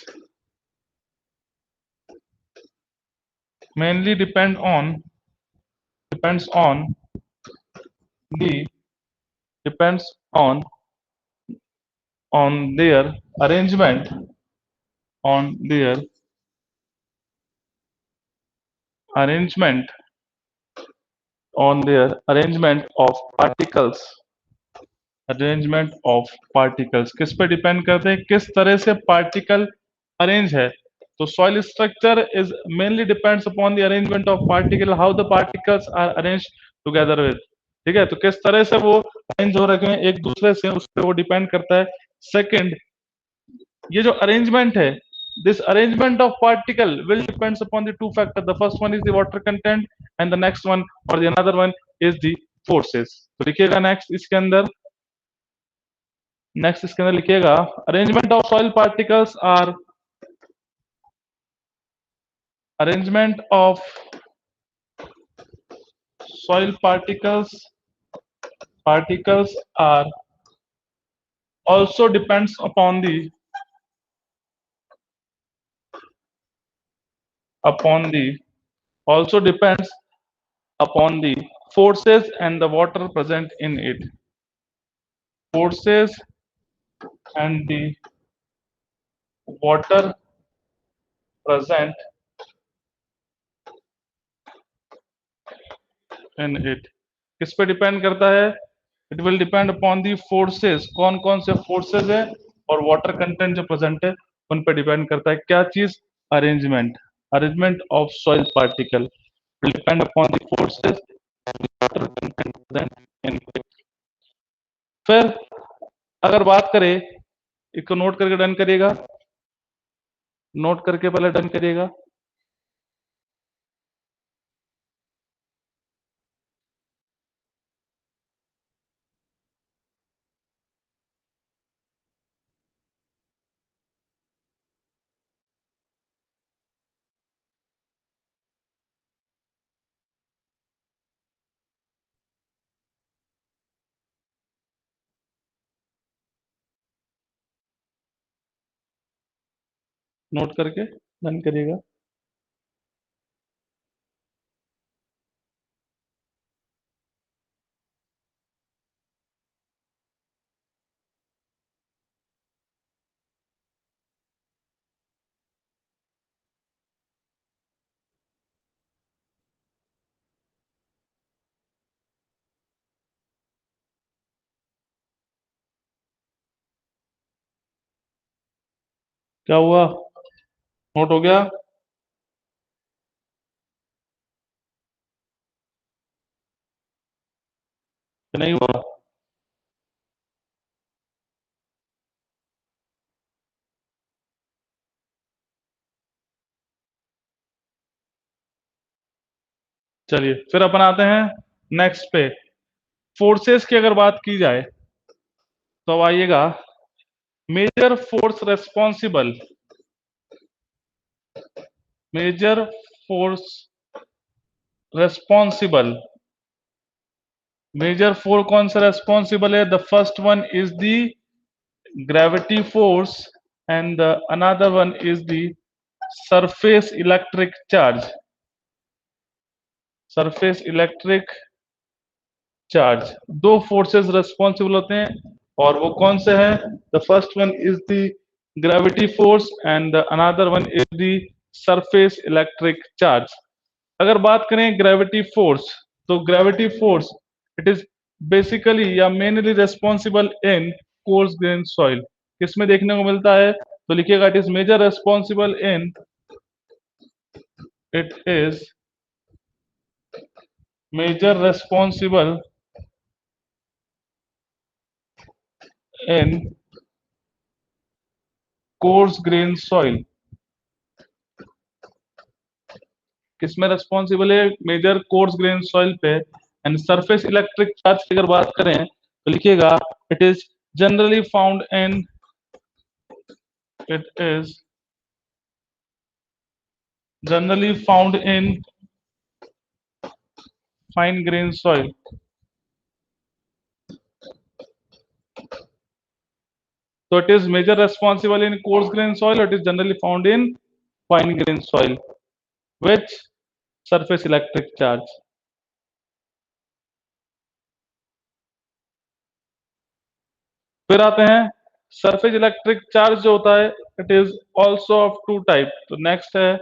mainly depends on the depends on their arrangement, on their arrangement on their arrangement of particles, arrangement of particles. किस पे डिपेंड करते हैं? किस तरह से पार्टिकल अरेंज है। तो soil structure is mainly depends upon the arrangement of particle, how the particles are arrange together with. ठीक है, तो किस तरह से वो अरेंज हो रखे हैं एक दूसरे से, उस पर वो डिपेंड करता है। सेकंड, ये जो अरेंजमेंट है, this arrangement of particle will depends upon the two factors। The first one is the water content and the next one or the another one is the forces। तो लिखिएगा next इसके अंदर लिखिएगा arrangement of soil particles are, arrangement of soil particles are also depends upon the also depends upon the forces and the water present in it, forces and the water present in it। किस पे depend करता है? It will depend upon the forces. कौन कौन से forces है और water content जो प्रेजेंट है उन पे डिपेंड करता है। क्या चीज? Arrangement, arrangement of soil particle will depend upon the forces, water content present in. फिर अगर बात करें, इसको नोट करके डन करिएगा, नोट करके पहले डन करिएगा। नोट करके डन करिएगा। क्या हुआ, नोट हो गया? कि नहीं हुआ? चलिए फिर अपन आते हैं नेक्स्ट पे। फोर्सेस की अगर बात की जाए तो अब आइएगा, major force responsible, major force responsible, major force कौन सा रेस्पॉन्सिबल है? The first one is the gravity force and the another one is the surface electric charge, surface electric charge. दो फोर्सेस रेस्पॉन्सिबल होते हैं और वो कौन से हैं? The first one is the gravity force and the another one is the surface electric charge. अगर बात करें ग्रेविटी फोर्स, तो gravity force it is basically या mainly responsible in coarse grain soil. किसमें देखने को मिलता है? तो लिखिएगा, it is major responsible in, it is major responsible in coarse grain soil. किसमें रेस्पॉन्सिबल है? मेजर कोर्स ग्रेन सॉइल पे। एंड सरफेस इलेक्ट्रिक चार्ज की अगर बात करें तो लिखिएगा, it is generally found in, it is generally found in fine grain soil. So it is major responsible in coarse grain soil. It is generally found in fine grain soil. Which surface electric charge? फिर आते हैं surface electric charge जो होता है, it is also of two type. तो next है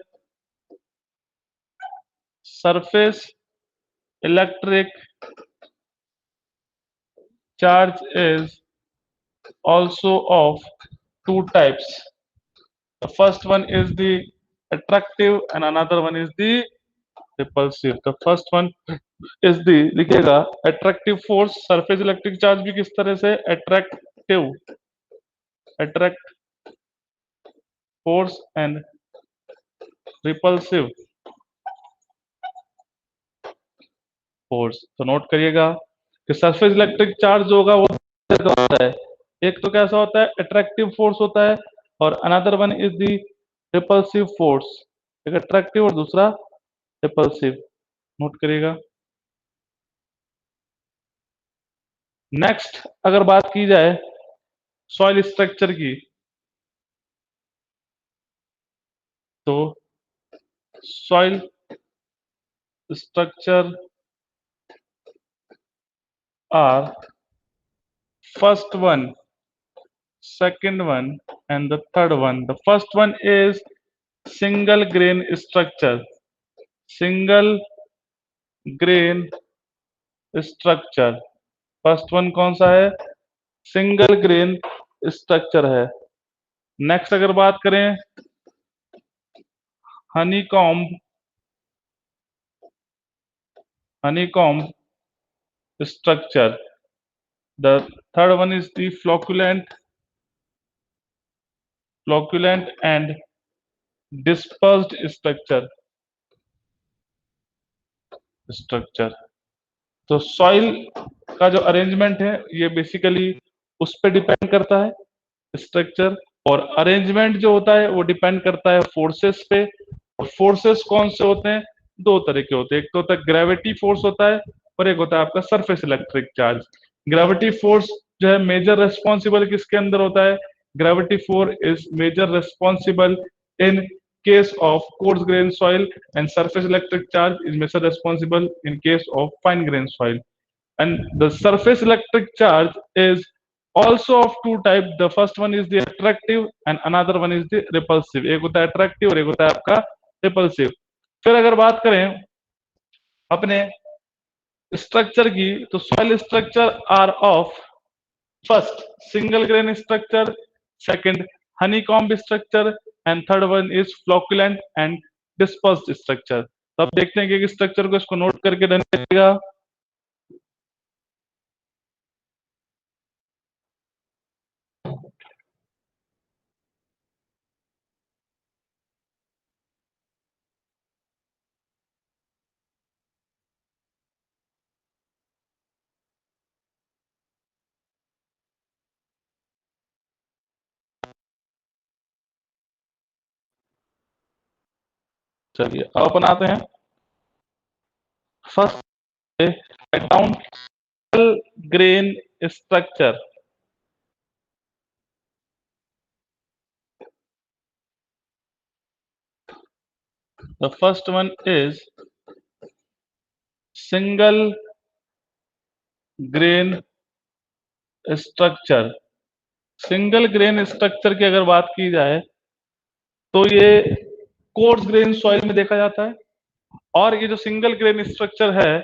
surface electric charge is also of two types. The first one is the attractive and another one is the repulsive. The first one is the, लिखिएगा, attractive force। surface electric charge भी किस तरह से? attractive, attract force and repulsive force। तो note करिएगा कि surface electric charge जो होगा वो होता है, एक तो कैसा होता है? अट्रैक्टिव फोर्स होता है और another one is the repulsive force. एक अट्रैक्टिव और दूसरा रिपल्सिव, नोट करिएगा। नेक्स्ट अगर बात की जाए सॉइल स्ट्रक्चर की, तो soil structure are first one, second one and the third one. The first one is single grain structure, single grain structure। First one कौन सा है? सिंगल ग्रेन स्ट्रक्चर है। नेक्स्ट अगर बात करें honeycomb, honeycomb structure. The third one is the flocculent, flocculent and dispersed structure, structure. तो soil का जो अरेंजमेंट है ये बेसिकली उस पर डिपेंड करता है स्ट्रक्चर, और अरेंजमेंट जो होता है वो डिपेंड करता है फोर्सेस पे। और फोर्सेस कौन से होते हैं? दो तरह के होते हैं, एक तो होता है ग्रेविटी फोर्स होता है और एक होता है आपका surface electric charge. Gravity force जो है मेजर रेस्पॉन्सिबल किसके अंदर होता है? Gravity force is major responsible in case of coarse grain soil, and surface electric charge is measured responsible in case of fine grain soil. And the surface electric charge is also of two type. The first one is the attractive and another one is the repulsive. एक होता है attractive और एक होता है आपका repulsive. फिर अगर बात करें अपने स्ट्रक्चर की, तो soil structure are of first single grain structure, second honeycomb structure, and third one is flocculent and dispersed structure. तो अब देखते हैं कि स्ट्रक्चर को इसको नोट करके डन करेगा. चलिए अब अपन आते हैं first down grain structure. The first one is single grain structure. Single grain structure की अगर बात की जाए तो ये कोर्स ग्रेन सॉइल में देखा जाता है. और ये जो सिंगल ग्रेन स्ट्रक्चर है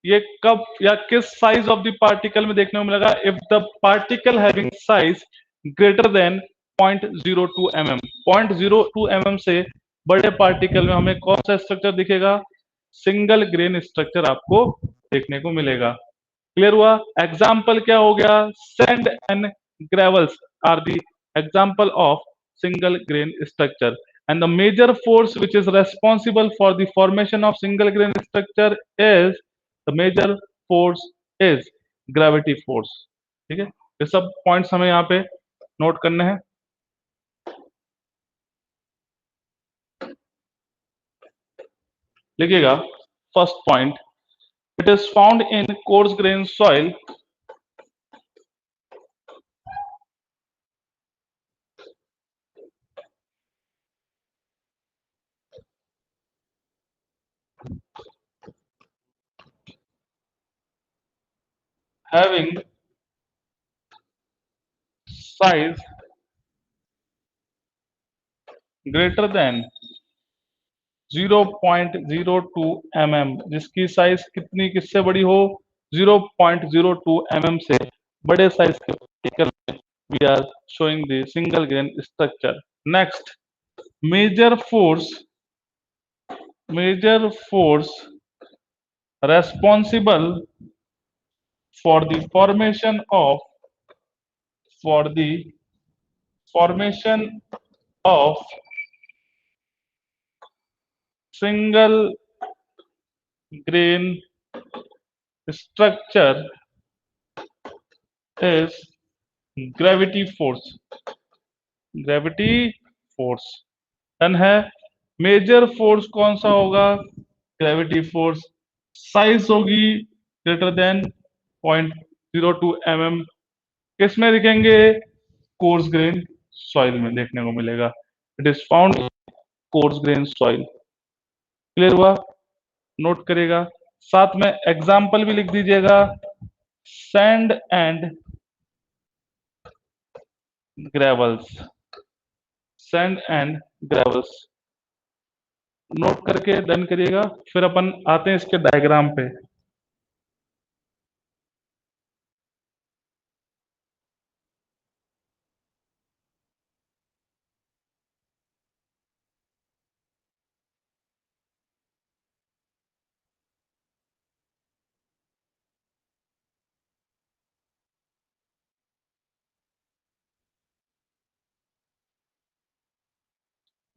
ये कब या किस साइज ऑफ द पार्टिकल में देखने को मिलेगा? If the particle having size greater than 0.02 mm. 0.02 mm से बड़े पार्टिकल में हमें कौन सा स्ट्रक्चर दिखेगा? सिंगल ग्रेन स्ट्रक्चर आपको देखने को मिलेगा. क्लियर हुआ? एग्जाम्पल क्या हो गया? Sand and gravels are the example of single grain structure. And the major force which is responsible for the formation of single grain structure is the major force is gravity force. ठीक है, ये सब points हमें यहाँ पे note करने हैं. लिखिएगा first point, it is found in coarse grain soil having size greater than 0.02 mm. जिसकी साइज कितनी किससे बड़ी हो? 0.02 mm से बड़े साइज के पार्टिकल में we are showing the single grain structure. Next, major force responsible for the formation of single grain structure is gravity force. Done है. मेजर फोर्स कौन सा होगा? Gravity force. साइज होगी ग्रेटर देन 0.02 mm. किसमें दिखेंगे? Course grain soil में देखने को मिलेगा. It is found course grain soil. Clear हुआ? नोट करेगा. साथ में एग्जाम्पल भी लिख दीजिएगा, सैंड एंड ग्रेवल्स. नोट करके डन करिएगा. फिर अपन आते हैं इसके डायग्राम पे.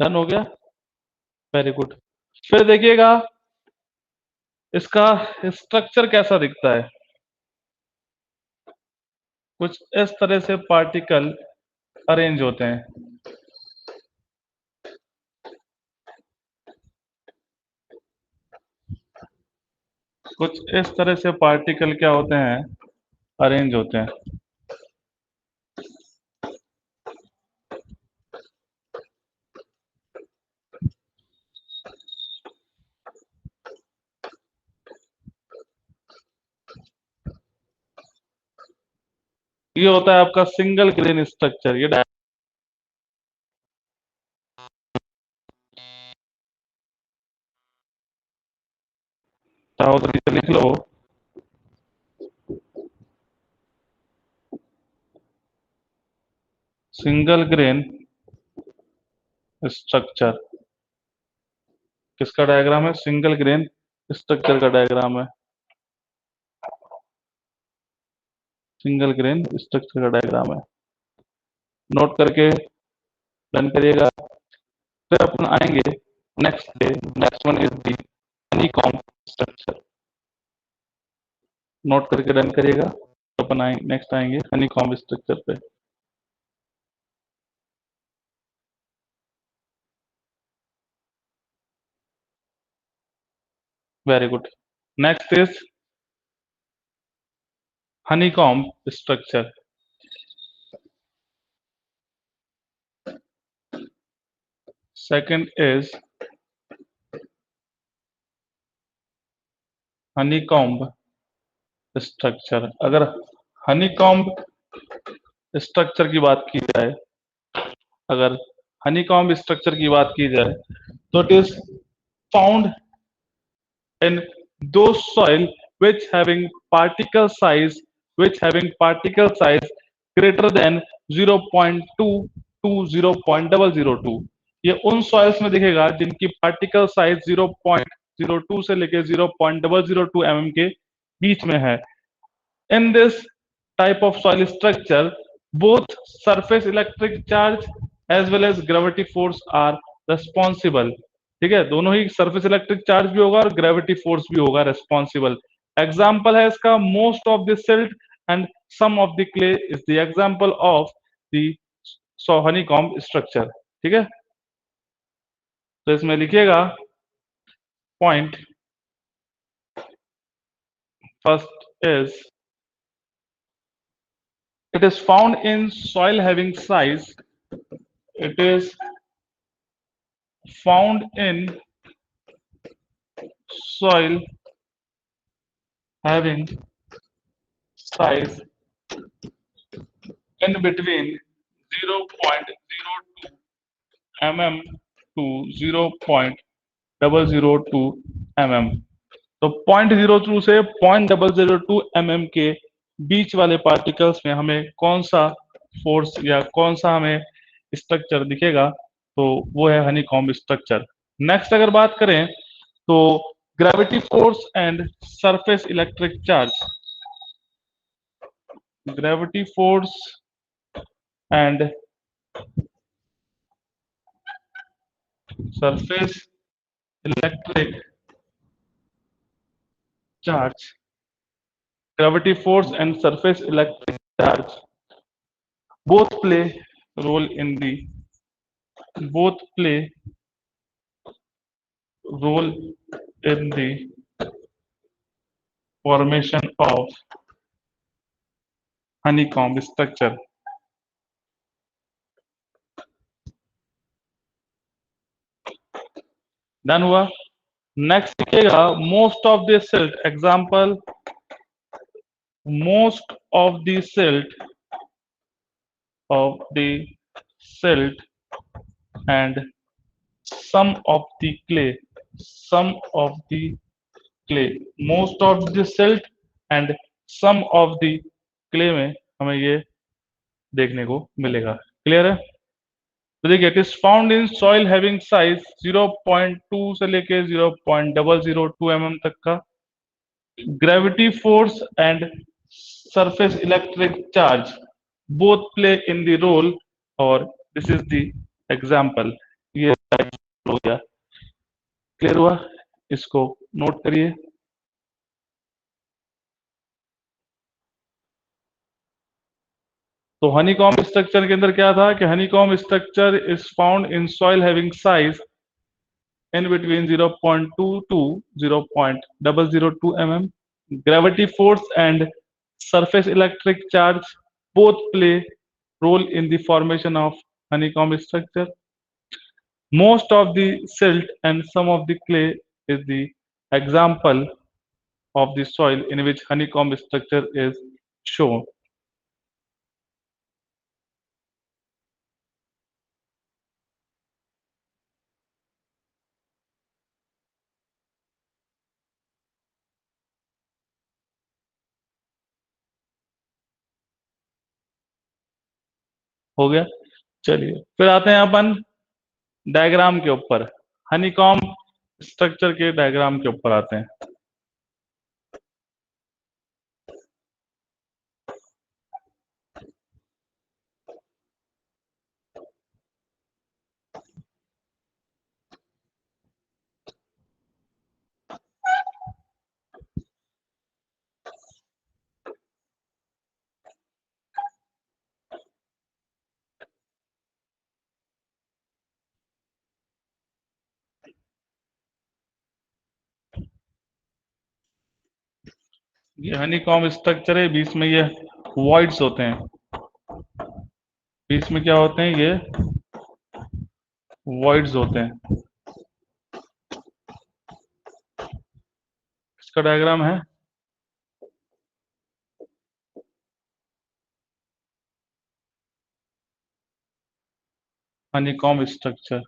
डन हो गया? Very good. फिर देखिएगा इसका स्ट्रक्चर कैसा दिखता है. कुछ इस तरह से पार्टिकल अरेंज होते हैं. कुछ इस तरह से पार्टिकल क्या होते हैं? अरेंज होते हैं. ये होता है आपका सिंगल ग्रेन स्ट्रक्चर। ये चाहो तो नीचे लिख लो, सिंगल ग्रेन स्ट्रक्चर किसका डायग्राम है? सिंगल ग्रेन स्ट्रक्चर का डायग्राम है। सिंगल ग्रेन स्ट्रक्चर का डायग्राम है, नोट करके डन करिएगा। फिर अपन आएंगे next day, next one is the honeycomb structure. Note करके डन करिएगा। अपन नेक्स्ट आएंगे हनीकॉम्ब स्ट्रक्चर पे। Very good. Next is honeycomb structure. Second is honeycomb structure. अगर honeycomb structure की बात की जाए, अगर honeycomb structure की बात की जाए, तो it is found in those soil which having particle size greater than 0.2 to 0.002। ये उन सॉइल्स में दिखेगा जिनकी पार्टिकल साइज 0.02 से लेके 0.002 mm के बीच में है। In this type of soil structure, both surface electric charge as well as gravity force are responsible। ठीक है, दोनों ही सरफेस इलेक्ट्रिक चार्ज भी होगा और ग्रेविटी फोर्स भी होगा रेस्पॉन्सिबल। एग्जाम्पल है इसका most of the silt and some of the clay is the example of the honeycomb structure. ठीक है, तो इसमें लिखिएगा point first is it is found in soil having size it is found in soil having size in between 0.02 mm to 0.002 mm। तो 0.02 से 0.002 mm के बीच वाले particles में हमें कौन सा फोर्स या कौन सा हमें स्ट्रक्चर दिखेगा, तो वो है हनीकॉम्ब स्ट्रक्चर। नेक्स्ट अगर बात करें तो gravity force and surface electric charge, gravity force and surface electric charge, gravity force and surface electric charge both play role in the both play role in the formation of honeycomb structure। Done हुआ। Next लिखिएगा most of the silt, example most of the silt and some of the clay, some of the clay, most of the silt and some of the clay में हमें ये देखने को मिलेगा। Clear है? तो देखिए it is found in soil having size 0.2 से लेके 0.002 mm तक का। Gravity force and surface electric charge both play in the role, और दिस इज द एग्जाम्पल। ये हो गया। क्लियर हुआ? इसको नोट करिए। तो हनीकॉम्ब स्ट्रक्चर के अंदर क्या था कि honeycomb structure is found in soil having size in between 0.2 to 0.002 mm। Gravity force and surface electric charge both play role in the formation of honeycomb structure। Most of the silt and some of the clay is the example of the soil in which honeycomb structure is shown। हो गया। चलिए फिर आते हैं अपन diagram के ऊपर, honeycomb structure के diagram के ऊपर आते हैं। ये हनीकॉम्ब स्ट्रक्चर है, बीच में ये वॉइड्स होते हैं, बीच में क्या होते हैं, ये वॉइड्स होते हैं। इसका डायग्राम है, हनीकॉम्ब स्ट्रक्चर।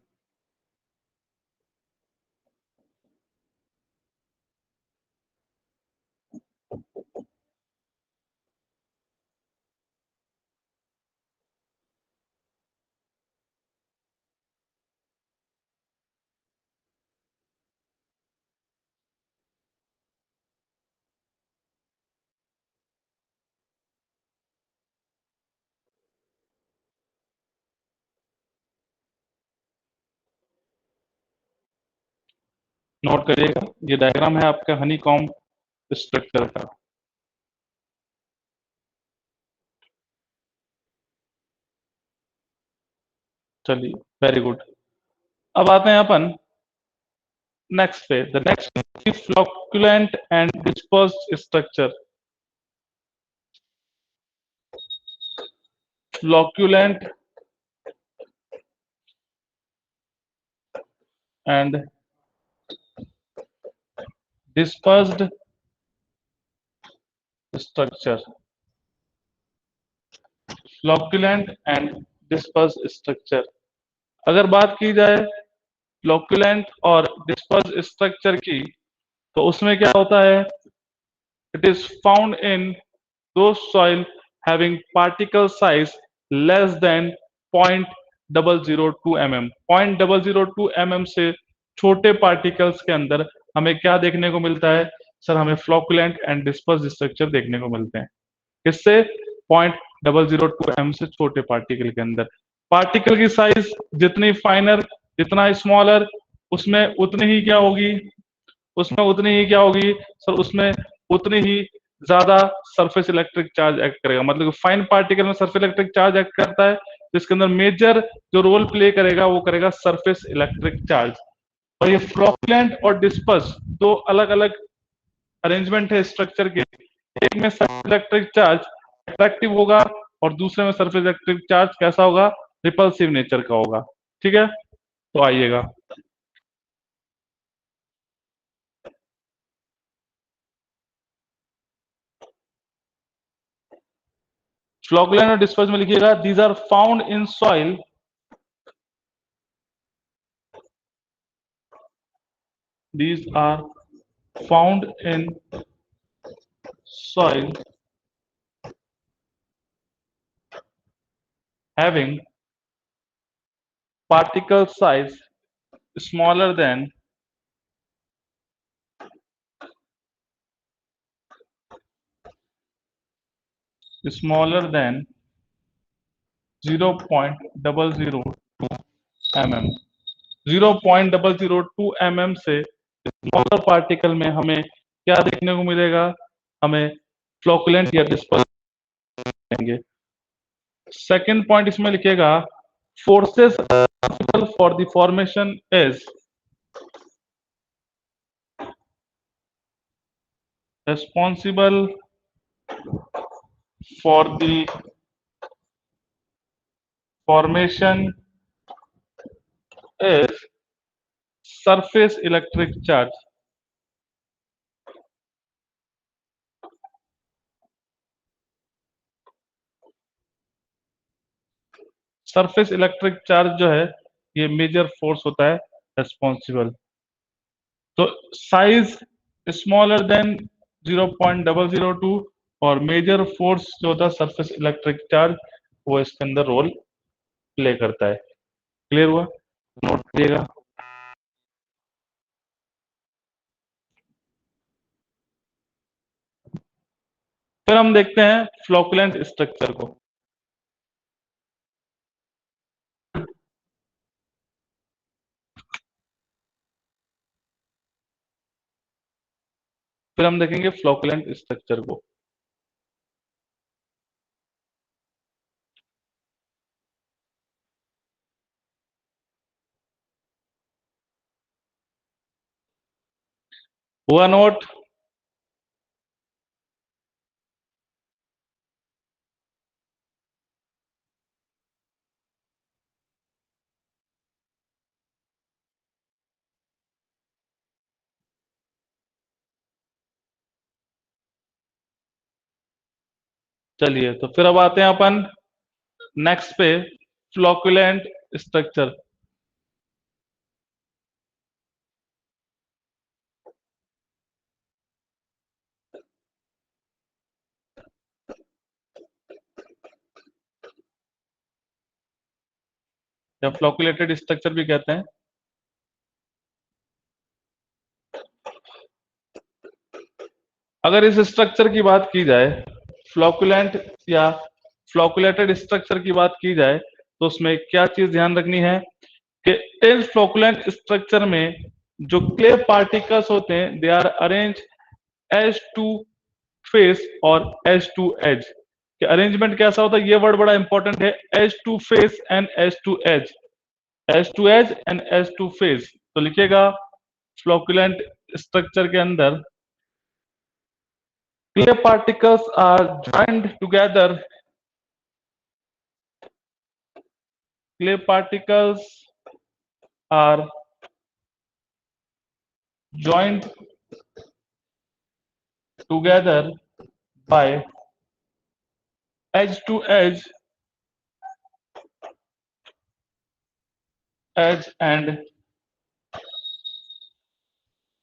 नोट करिएगा, ये डायग्राम है आपका हनीकॉम्ब स्ट्रक्चर का। चलिए वेरी गुड। अब आते हैं अपन नेक्स्ट पे, the next flocculent and dispersed structure. Flocculent and dispersed structure. Flocculent and dispersed structure, अगर बात की जाए फ्लोक्युलेंट और डिस्पर्स्ड स्ट्रक्चर की, तो उसमें क्या होता है, it is found in those soil having particle size less than 0.002 mm। 0.002 mm से छोटे पार्टिकल्स के अंदर हमें क्या देखने को मिलता है सर, हमें फ्लोकुलेंट एंड डिस्पर्स स्ट्रक्चर देखने को मिलते हैं। इससे 0.002 mm से छोटे पार्टिकल के अंदर, पार्टिकल की साइज जितनी फाइनर, जितना स्मॉलर, उसमें उतनी ही क्या होगी, उसमें उतनी ही क्या होगी सर, उसमें उतनी ही ज्यादा सरफेस इलेक्ट्रिक चार्ज एक्ट करेगा। मतलब फाइन पार्टिकल में सरफेस इलेक्ट्रिक चार्ज एक्ट करता है, तो इसके अंदर मेजर जो रोल प्ले करेगा वो करेगा सरफेस इलेक्ट्रिक चार्ज। और ये फ्लोकुलेंट और डिस्पर्स दो अलग अलग अरेंजमेंट है स्ट्रक्चर के। एक में सरफेस इलेक्ट्रिक चार्ज अट्रैक्टिव होगा और दूसरे में सरफेस इलेक्ट्रिक चार्ज कैसा होगा, रिपल्सिव नेचर का होगा। ठीक है, तो आइएगा, फ्लोकुलेंट और डिस्पर्स में लिखिएगा, these are found in soil, these are found in soil having particle size smaller than 0.002 mm। 0.002 mm से स्मॉलर पार्टिकल में हमें क्या देखने को मिलेगा, हमें फ्लोकुलेंट या डिस्पर्स देंगे। सेकेंड पॉइंट इसमें लिखेगा, forces for the formation is responsible for the formation is surface electric charge। Surface electric charge जो है ये मेजर फोर्स होता है रेस्पॉन्सिबल। तो साइज स्मॉलर देन 0.002 और मेजर फोर्स जो होता है सरफेस इलेक्ट्रिक चार्ज, वो इसके अंदर रोल प्ले करता है। क्लियर हुआ? नोट करिएगा। फिर हम देखते हैं फ्लोकुलेंट स्ट्रक्चर को। फिर हम देखेंगे फ्लोकुलेंट स्ट्रक्चर को। हुआ नोट? चलिए, तो फिर अब आते हैं अपन नेक्स्ट पे, फ्लोकुलेंट स्ट्रक्चर। या फ्लोकुलेटेड स्ट्रक्चर भी कहते हैं। अगर इस स्ट्रक्चर की बात की जाए, फ्लोकुलेंट या फ्लोकुलेटेड स्ट्रक्चर की बात की जाए, तो उसमें क्या चीज ध्यान रखनी है कि इस फ्लोकुलेंट स्ट्रक्चर में जो क्ले पार्टिकल्स होते हैं, they are arrange edge to face और एज टू एज। कि अरेंजमेंट कैसा होता है, ये वर्ड बड़ा इंपॉर्टेंट है, edge to face and edge to edge, edge to edge and edge to face. तो लिखिएगा, फ्लोकुलेंट स्ट्रक्चर के अंदर clay particles are joined together. Clay particles are joined together by edge to edge and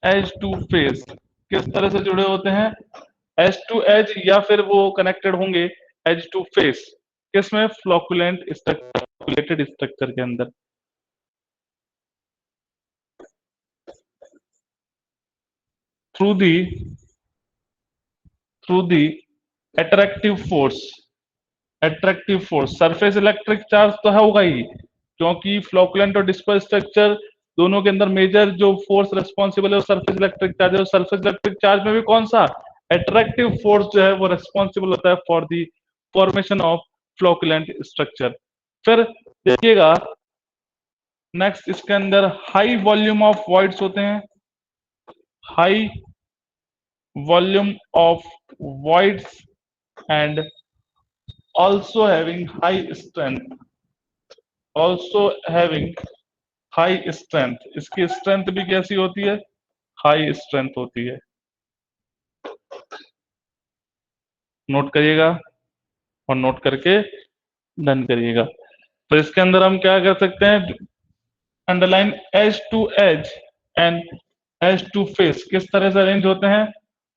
edge to face। किस तरह से जुड़े होते हैं? एज टू एज, या फिर वो कनेक्टेड होंगे एज टू फेस। किसमें? फ्लोकुलेंट स्ट्रक्चर, स्ट्रक्चर के अंदर। Through the through the attractive force. Attractive force, surface electric charge तो है होगा ही, क्योंकि फ्लोकुलेंट और डिस्पर्स स्ट्रक्चर दोनों के अंदर मेजर जो फोर्स रेस्पॉन्सिबल है वो सरफेस इलेक्ट्रिक चार्ज है। और सरफेस इलेक्ट्रिक चार्ज में भी कौन सा? अट्रैक्टिव फोर्स जो है वो रेस्पॉन्सिबल होता है for the formation of flocculent structure. फिर देखिएगा नेक्स्ट, इसके अंदर हाई वॉल्यूम ऑफ वॉइड्स होते हैं। High volume of voids and also having high strength, also having high strength. इसकी स्ट्रेंथ भी कैसी होती है? हाई स्ट्रेंथ होती है। नोट करिएगा और नोट करके डन करिएगा। तो इसके अंदर हम क्या कर सकते हैं? Underline edge to edge and edge to face किस तरह से अरेंज होते हैं,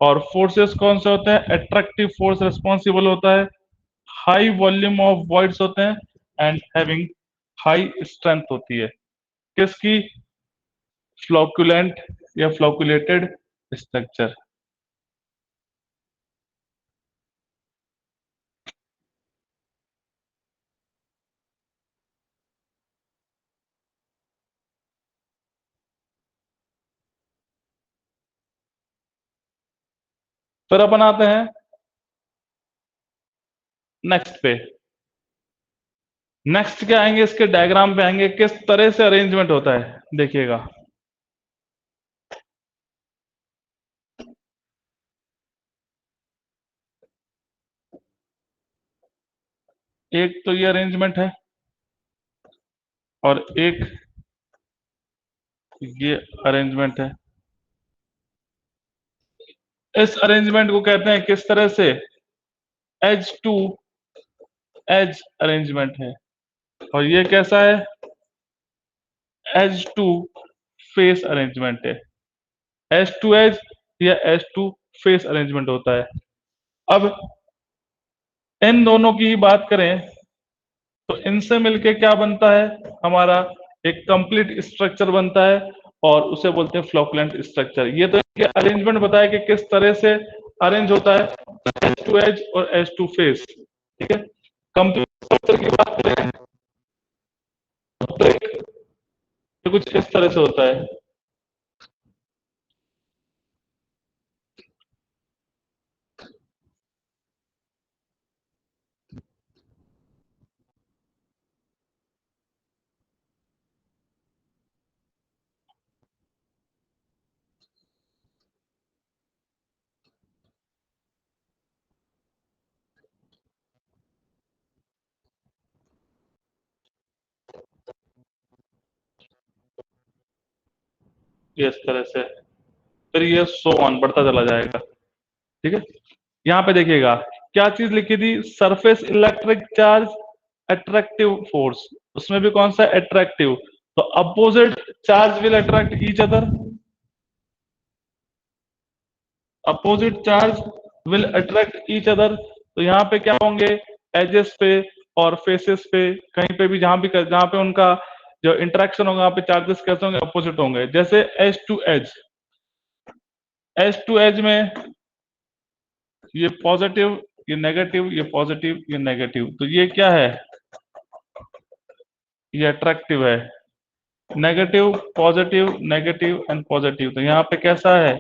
और फोर्सेस कौन से होते हैं? अट्रैक्टिव फोर्स रिस्पॉन्सिबल होता है, हाई वॉल्यूम ऑफ वॉइड्स होते हैं एंड हैविंग हाई स्ट्रेंथ होती है। किसकी? फ्लोकुलेंट या फ्लोकुलेटेड स्ट्रक्चर। फिर अपन आते हैं नेक्स्ट पे। नेक्स्ट क्या आएंगे? इसके डायग्राम पे आएंगे, किस तरह से अरेंजमेंट होता है देखिएगा। एक तो ये अरेंजमेंट है और एक ये अरेंजमेंट है। इस अरेंजमेंट को कहते हैं किस तरह से? एज टू एज अरेंजमेंट है। और ये कैसा है? एज टू फेस अरेंजमेंट है। एज टू एज या एज टू फेस अरेंजमेंट होता है। अब इन दोनों की बात करें तो इनसे मिलके क्या बनता है, हमारा एक कंप्लीट स्ट्रक्चर बनता है और उसे बोलते हैं फ्लोकुलेंट स्ट्रक्चर। ये तो अरेंजमेंट बताया कि किस तरह से अरेंज होता है एज टू एज और एज टू फेस। ठीक है, कंप्लीट स्ट्रक्चर की बात करें तो ये कुछ इस तरह से होता है। ये इस तरह से, फिर ये सो ऑन बढ़ता चला जाएगा। ठीक है, यहाँ पे देखिएगा क्या चीज लिखी थी, surface electric charge attractive force, उसमें भी कौन सा अट्रैक्टिव, तो opposite charge will attract each other, opposite charge will attract each other. तो यहाँ पे क्या होंगे, एजेस पे और फेसेस पे, कहीं पे भी जहां पे उनका जो इंटरेक्शन होगा वहां पे चार्जेस कैसे होंगे, अपोजिट होंगे। जैसे edge to edge, edge to edge में ये पॉजिटिव, ये नेगेटिव, ये पॉजिटिव, ये नेगेटिव, तो ये क्या है, ये अट्रैक्टिव है। Negative positive negative and positive, तो यहाँ पे कैसा है,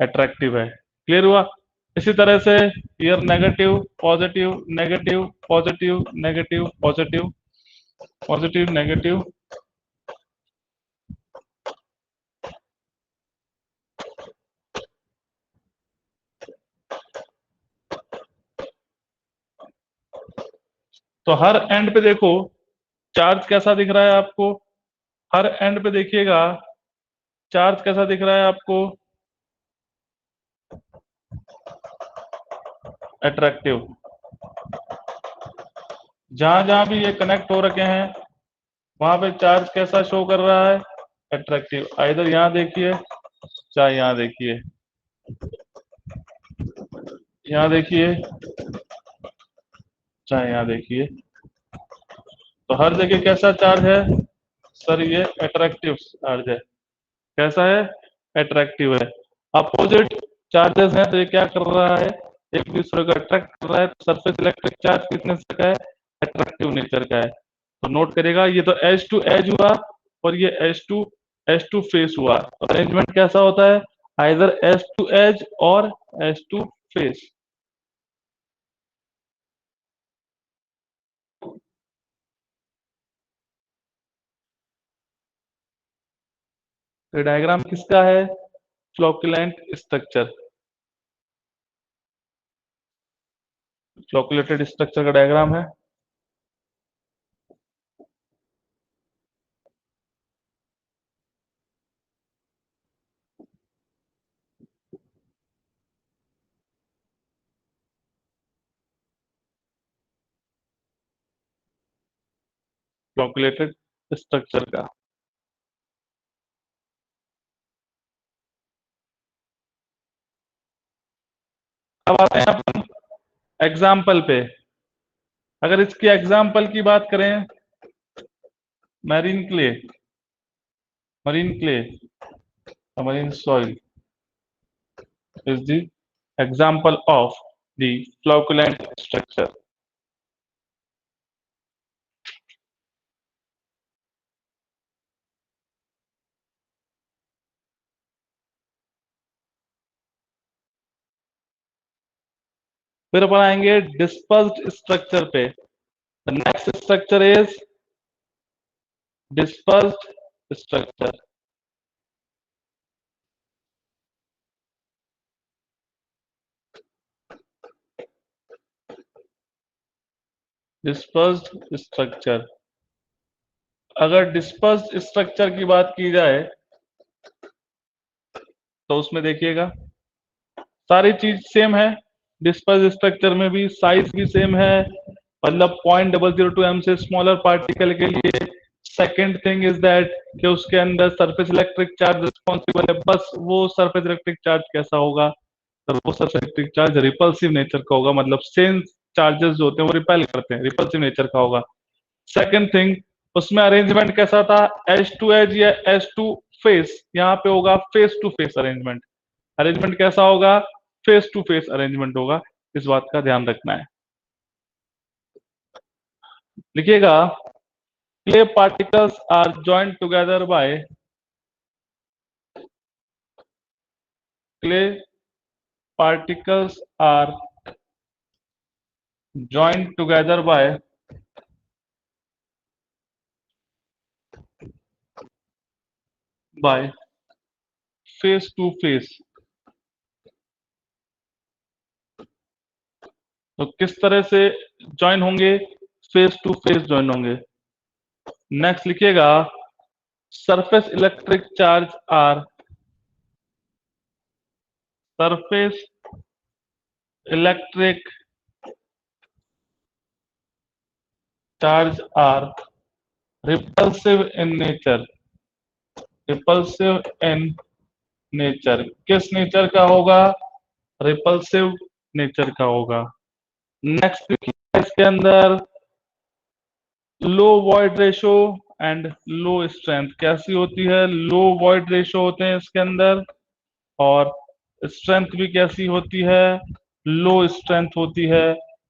अट्रैक्टिव है। क्लियर हुआ। इसी तरह से year negative positive negative positive negative positive positive negative, तो हर एंड पे देखो चार्ज कैसा दिख रहा है आपको, हर एंड पे देखिएगा चार्ज कैसा दिख रहा है आपको, अट्रैक्टिव। जहां जहां भी ये कनेक्ट हो रखे हैं वहां पे चार्ज कैसा शो कर रहा है, अट्रैक्टिव। इधर यहाँ देखिए, चाहे यहाँ देखिए, यहाँ देखिए, चाहे यहाँ देखिए, तो हर जगह कैसा चार्ज है सर, ये अट्रैक्टिव चार्ज है। कैसा है, अट्रैक्टिव है। अपोजिट चार्जेस हैं तो ये क्या कर रहा है, एक दूसरे को अट्रैक्ट कर रहा है। सरफेस इलेक्ट्रिक चार्ज कितने से का है, अट्रैक्टिव नेचर का है। तो नोट करेगा, ये तो एज टू एज हुआ और ये एज टू फेस हुआ। तो अरेंजमेंट कैसा होता है, आइदर एज टू एज और एज टू फेस। तो डायग्राम किसका है, फ्लोकुलेंट स्ट्रक्चर, फ्लोकुलेटेड स्ट्रक्चर का डायग्राम है। फ्लोकुलेटेड स्ट्रक्चर का। अब आते हैं अपन एग्जाम्पल पे। अगर इसकी एग्जाम्पल की बात करें, marine clay, marine clay, marine soil is the example of the flocculent structure. फिर अपन आएंगे डिस्पर्स्ड स्ट्रक्चर पे। The next structure is dispersed structure. Dispersed structure, अगर डिस्पर्स्ड स्ट्रक्चर की बात की जाए तो उसमें देखिएगा सारी चीज सेम है। डिस्पर्स स्ट्रक्चर में भी साइज भी सेम है, मतलब 0.002 m से स्मॉलर पार्टिकल के लिए। सेकेंड थिंग इज दैट कि उसके अंदर सरफेस इलेक्ट्रिक चार्ज रिस्पॉन्सिबल है। बस वो सरफेस इलेक्ट्रिक चार्ज कैसा होगा, तो वो surface electric charge repulsive nature का होगा, मतलब सेंस चार्जेस जो होते हैं वो रिपेल करते हैं, रिपल्सिव नेचर का होगा। सेकंड थिंग, उसमें अरेंजमेंट कैसा था, एज टू एज या एज टू फेस, यहाँ पे होगा face to face arrangement. Arrangement कैसा होगा, फेस टू फेस अरेंजमेंट होगा, इस बात का ध्यान रखना है। लिखिएगा, clay particles are joint together by, clay particles are joined together by face to face। तो किस तरह से ज्वाइन होंगे, फेस टू फेस ज्वाइन होंगे। नेक्स्ट लिखिएगा, surface electric charge are, surface electric charge are repulsive in nature, repulsive in nature, किस nature का होगा, रिपल्सिव नेचर का होगा। नेक्स्ट इसके अंदर low void ratio and low strength कैसी होती है, लो वॉइड रेशो होते हैं इसके अंदर, और स्ट्रेंथ भी कैसी होती है, लो स्ट्रेंथ होती है।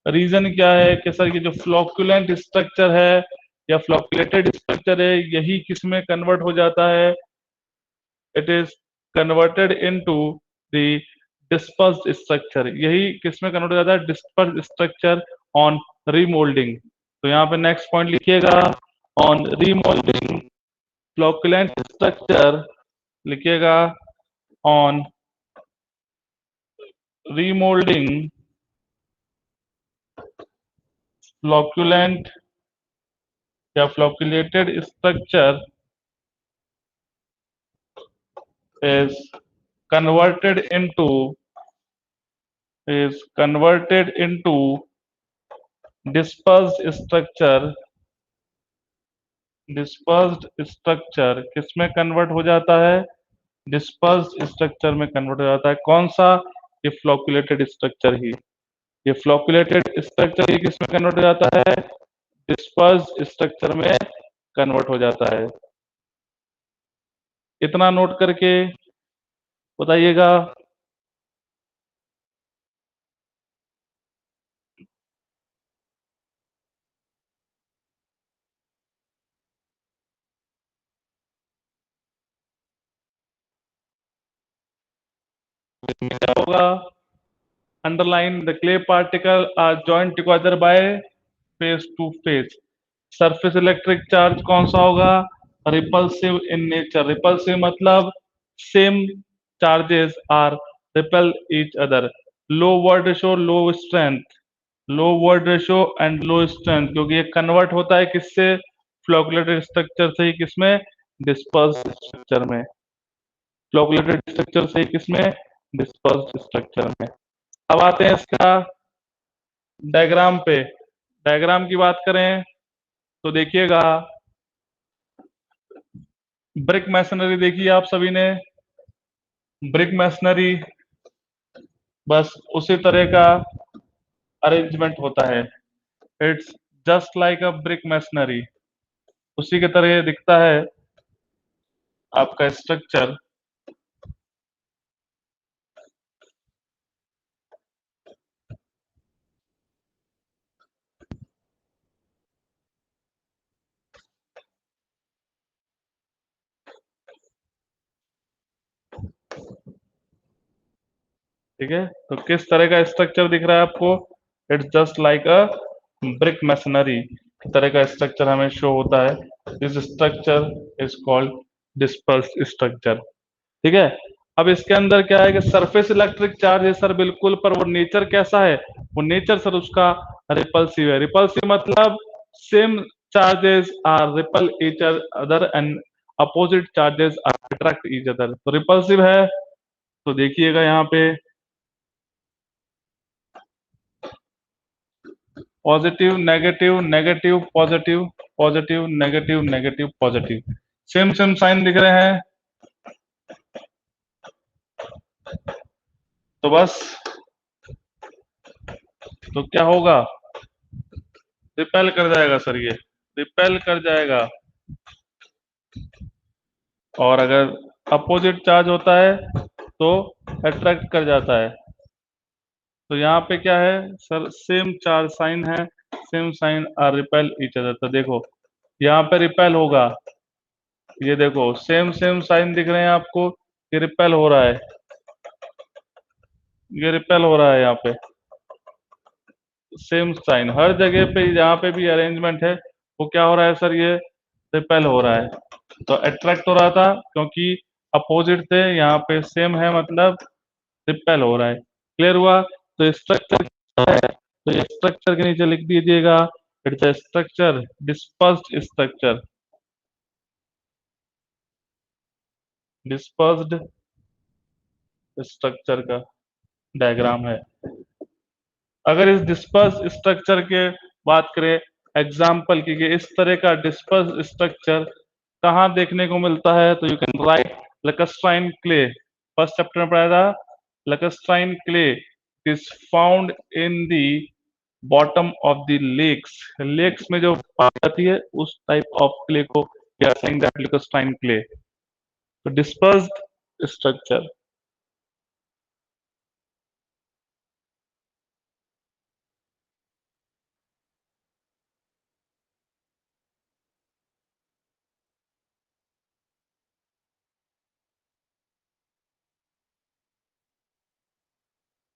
रीजन क्या है कि सर ये जो फ्लोकुलेंट स्ट्रक्चर है या फ्लोकुलेटेड स्ट्रक्चर है, यही किस में कन्वर्ट हो जाता है, it is converted into the dispersed structure, यही किस में कन्वर्ट हो जाता है, डिस्पर्स्ड स्ट्रक्चर ऑन रीमोल्डिंग। तो यहाँ पे नेक्स्ट पॉइंट लिखिएगा, ऑन रीमोल्डिंग फ्लोकुलेंट स्ट्रक्चर, लिखिएगा ऑन remolding flocculent या flocculated structure is converted into dispersed structure, dispersed structure किसमें कन्वर्ट हो जाता है, डिस्पर्स्ड स्ट्रक्चर में कन्वर्ट हो जाता है। कौन सा, ये फ्लोकुलेटेड स्ट्रक्चर ही, ये फ्लोकुलेटेड स्ट्रक्चर ही किसमें कन्वर्ट हो जाता है, डिस्पर्स्ड स्ट्रक्चर में कन्वर्ट हो जाता है। इतना नोट करके बताइएगा। क्या होगा, underline the clay particle are joint together by face to face. Surface electric charge कौन सा होगा, रिपल्सिव इन नेचर, रिपल्सिव मतलब same charges are repel each other. Low void ratio, low strength, low void ratio and low strength, क्योंकि ये convert होता है किससे, flocculated structure से ही किसमें, डिस्पर्स स्ट्रक्चर में, फ्लोकुलेटेड स्ट्रक्चर से ही किसमें, डिस्पर्स स्ट्रक्चर में। अब आते हैं इसका डायग्राम पे। डायग्राम की बात करें तो देखिएगा, ब्रिक मैसनरी देखिए आप सभी ने, ब्रिक मैसनरी बस उसी तरह का अरेंजमेंट होता है, it's just like a brick masonry, उसी के तरह दिखता है आपका स्ट्रक्चर। ठीक है, तो किस तरह का स्ट्रक्चर दिख रहा है आपको, it's just like a brick masonry की तरह का स्ट्रक्चर हमें शो होता है। This structure is called dispersed structure. ठीक है, अब इसके अंदर क्या है कि सरफेस इलेक्ट्रिक चार्ज है सर बिल्कुल, पर वो नेचर कैसा है, वो नेचर सर उसका रिपल्सिव है। रिपल्सिव मतलब same charges are repel each other and opposite charges are attract each other. तो रिपल्सिव है, तो देखिएगा यहाँ पे positive negative, negative positive, positive negative, negative positive, same same sign दिख रहे हैं। तो बस तो क्या होगा, रिपेल कर जाएगा सर, ये रिपेल कर जाएगा। और अगर अपोजिट चार्ज होता है तो अट्रैक्ट कर जाता है। तो यहाँ पे क्या है सर, सेम चार्ज साइन है, same sign are repel each other. तो देखो यहाँ पे रिपेल होगा, ये देखो सेम सेम साइन दिख रहे हैं आपको, ये रिपेल हो रहा है, ये रिपेल हो रहा है यहाँ पे, सेम साइन हर जगह पे जहाँ पे भी अरेंजमेंट है वो क्या हो रहा है सर, ये रिपेल हो रहा है। तो अट्रैक्ट हो रहा था क्योंकि अपोजिट थे, यहाँ पे सेम है मतलब रिपेल हो रहा है। क्लियर हुआ? तो स्ट्रक्चर है, तो ये स्ट्रक्चर के नीचे लिख दीजिएगा, it's a structure, dispersed structure, dispersed structure का डायग्राम है। अगर इस डिस्पर्स स्ट्रक्चर के बात करें एग्जाम्पल की, कि इस तरह का डिस्पर्स स्ट्रक्चर कहाँ देखने को मिलता है, तो you can write lacustrine clay, first chapter में पढ़ाया था। Lacustrine clay is found in the bottom of the lakes, lakes में जो पाई जाती है उस टाइप ऑफ क्ले को we are saying that lacustrine clay. तो डिस्पर्स्ड स्ट्रक्चर।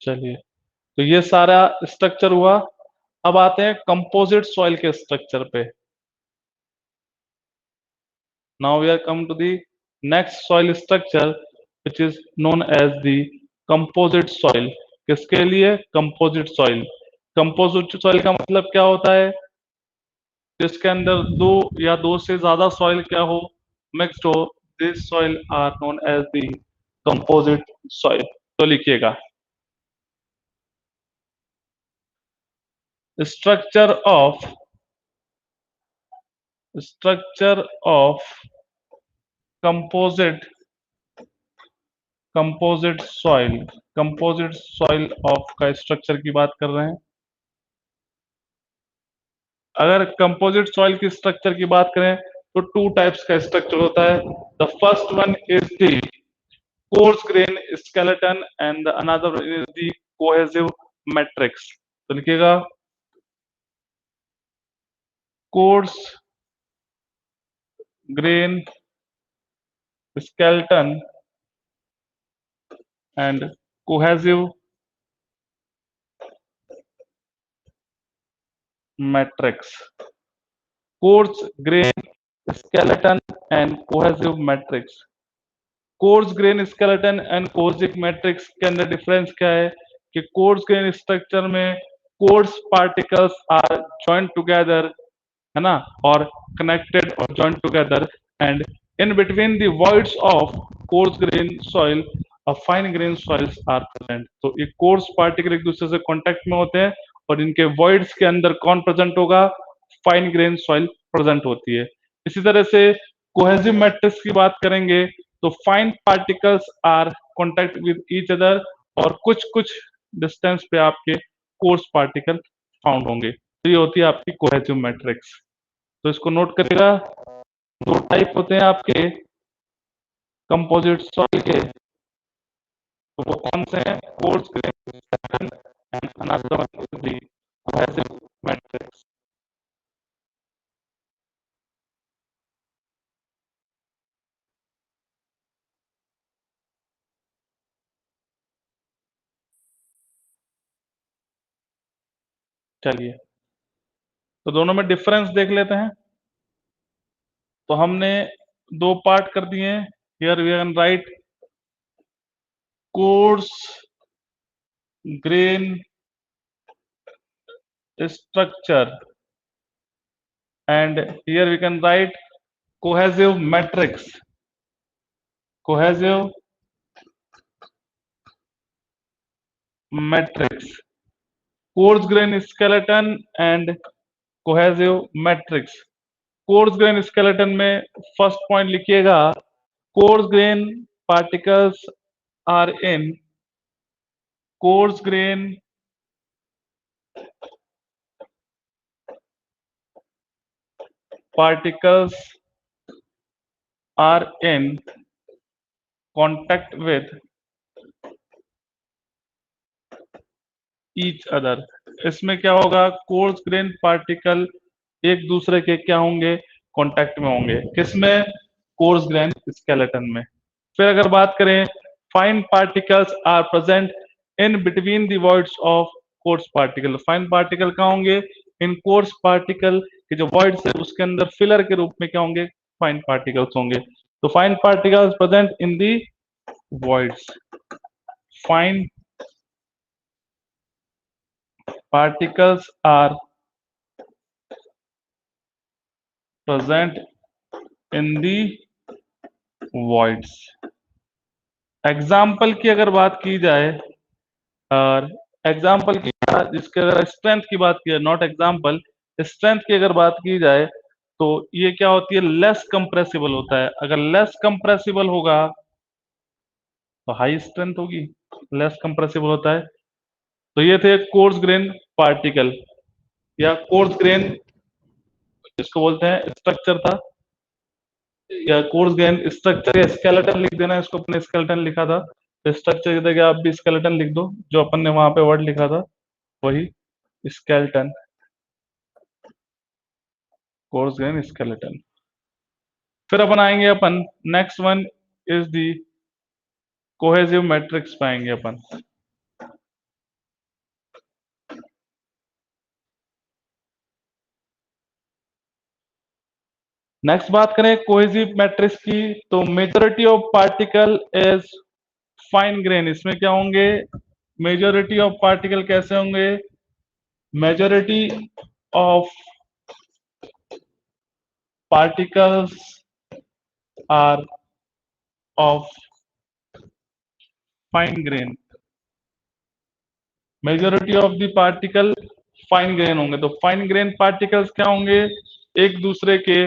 चलिए, तो ये सारा स्ट्रक्चर हुआ। अब आते हैं कंपोजिट सॉइल के स्ट्रक्चर पे। Now we are come to the next soil structure which is known as the composite soil. किसके लिए कंपोजिट सॉइल? कंपोजिट सॉइल का मतलब क्या होता है, जिसके अंदर दो या दो से ज्यादा सॉइल क्या हो, मिक्स्ड हो, this soil are known as the composite soil. तो लिखिएगा, structure of structure of composite composite soil, composite soil of का स्ट्रक्चर की बात कर रहे हैं। अगर कंपोजिट सॉइल की स्ट्रक्चर की बात करें तो टू टाइप्स का स्ट्रक्चर होता है। The first one is the coarse grain skeleton and the another is the cohesive matrix. तो लिखिएगा, coarse grain skeleton and cohesive matrix. Coarse grain skeleton and cohesive matrix. Coarse grain skeleton and cohesive matrix के अंदर difference क्या है, कि coarse grain structure में coarse particles are joint together, है ना, और कनेक्टेड और joint together, and in between the voids of coarse grain soil fine grain soils are present. तो ये कोर्स पार्टिकल एक दूसरे से कांटेक्ट में होते हैं और इनके वॉइड्स के अंदर कौन प्रेजेंट होगा, फाइन ग्रेन सॉइल प्रेजेंट होती है। इसी तरह से कोहेसिव मैट्रिक्स की बात करेंगे तो fine particles are contact with each other और कुछ कुछ डिस्टेंस पे आपके कोर्स पार्टिकल फाउंड होंगे। तो ये होती है आपकी कोहेसिव मैट्रिक्स। तो इसको नोट करिएगा, दो टाइप होते हैं आपके कंपोजिट सॉइल के, तो वो कौन से हैं, coarse grain and another one is the cohesive matrix. चलिए, तो दोनों में डिफरेंस देख लेते हैं। तो हमने दो पार्ट कर दिए हैं। Here we can write coarse grain structure and here we can write cohesive matrix, cohesive matrix, coarse grain skeleton and cohesive matrix। Coarse grain skeleton में फर्स्ट पॉइंट लिखिएगा, coarse grain particles are in coarse grain particles are in contact with each other। इसमें क्या होगा, coarse grain particle एक दूसरे के क्या होंगे, कांटेक्ट में होंगे। किसमें, कोर्स ग्रेन स्केलेटन में। फिर अगर बात करें, fine particles are present in between the voids of coarse particle. Fine particle कहाँ होंगे, इन कोर्स पार्टिकल के जो वॉइड्स है उसके अंदर फिलर के रूप में क्या होंगे, फाइन पार्टिकल्स होंगे। तो fine particles present in the voids, fine particles are present in the voids। Example की अगर बात की जाए, और एग्जाम्पल की जिसके अगर स्ट्रेंथ की बात की जाए, नॉट एग्जाम्पल, स्ट्रेंथ की अगर बात की जाए तो ये क्या होती है, लेस कंप्रेसिबल होता है। अगर लेस कंप्रेसिबल होगा तो हाई स्ट्रेंथ होगी, लेस कंप्रेसिबल होता है। तो ये थे कोर्स ग्रेन पार्टिकल या कोर्स ग्रेन जिसको बोलते हैं स्ट्रक्चर था, या कोर्स ग्रेन स्ट्रक्चर या स्केलेटन लिख देना, इसको अपने स्केलेटन लिखा था तो स्ट्रक्चर की जगह आप भी स्केलेटन लिख दो, जो अपन ने वहां पे वर्ड लिखा था वही स्केलेटन, कोर्स ग्रेन स्केलेटन। फिर अपन आएंगे, अपन next one is the cohesive matrix पाएंगे अपन। नेक्स्ट बात करें कोहेसिव मैट्रिक्स की, तो majority of particle is fine grain. इसमें क्या होंगे, मेजॉरिटी ऑफ पार्टिकल कैसे होंगे, majority of particles are of fine grain. Majority of the particle fine grain होंगे। तो फाइन ग्रेन पार्टिकल्स क्या होंगे, एक दूसरे के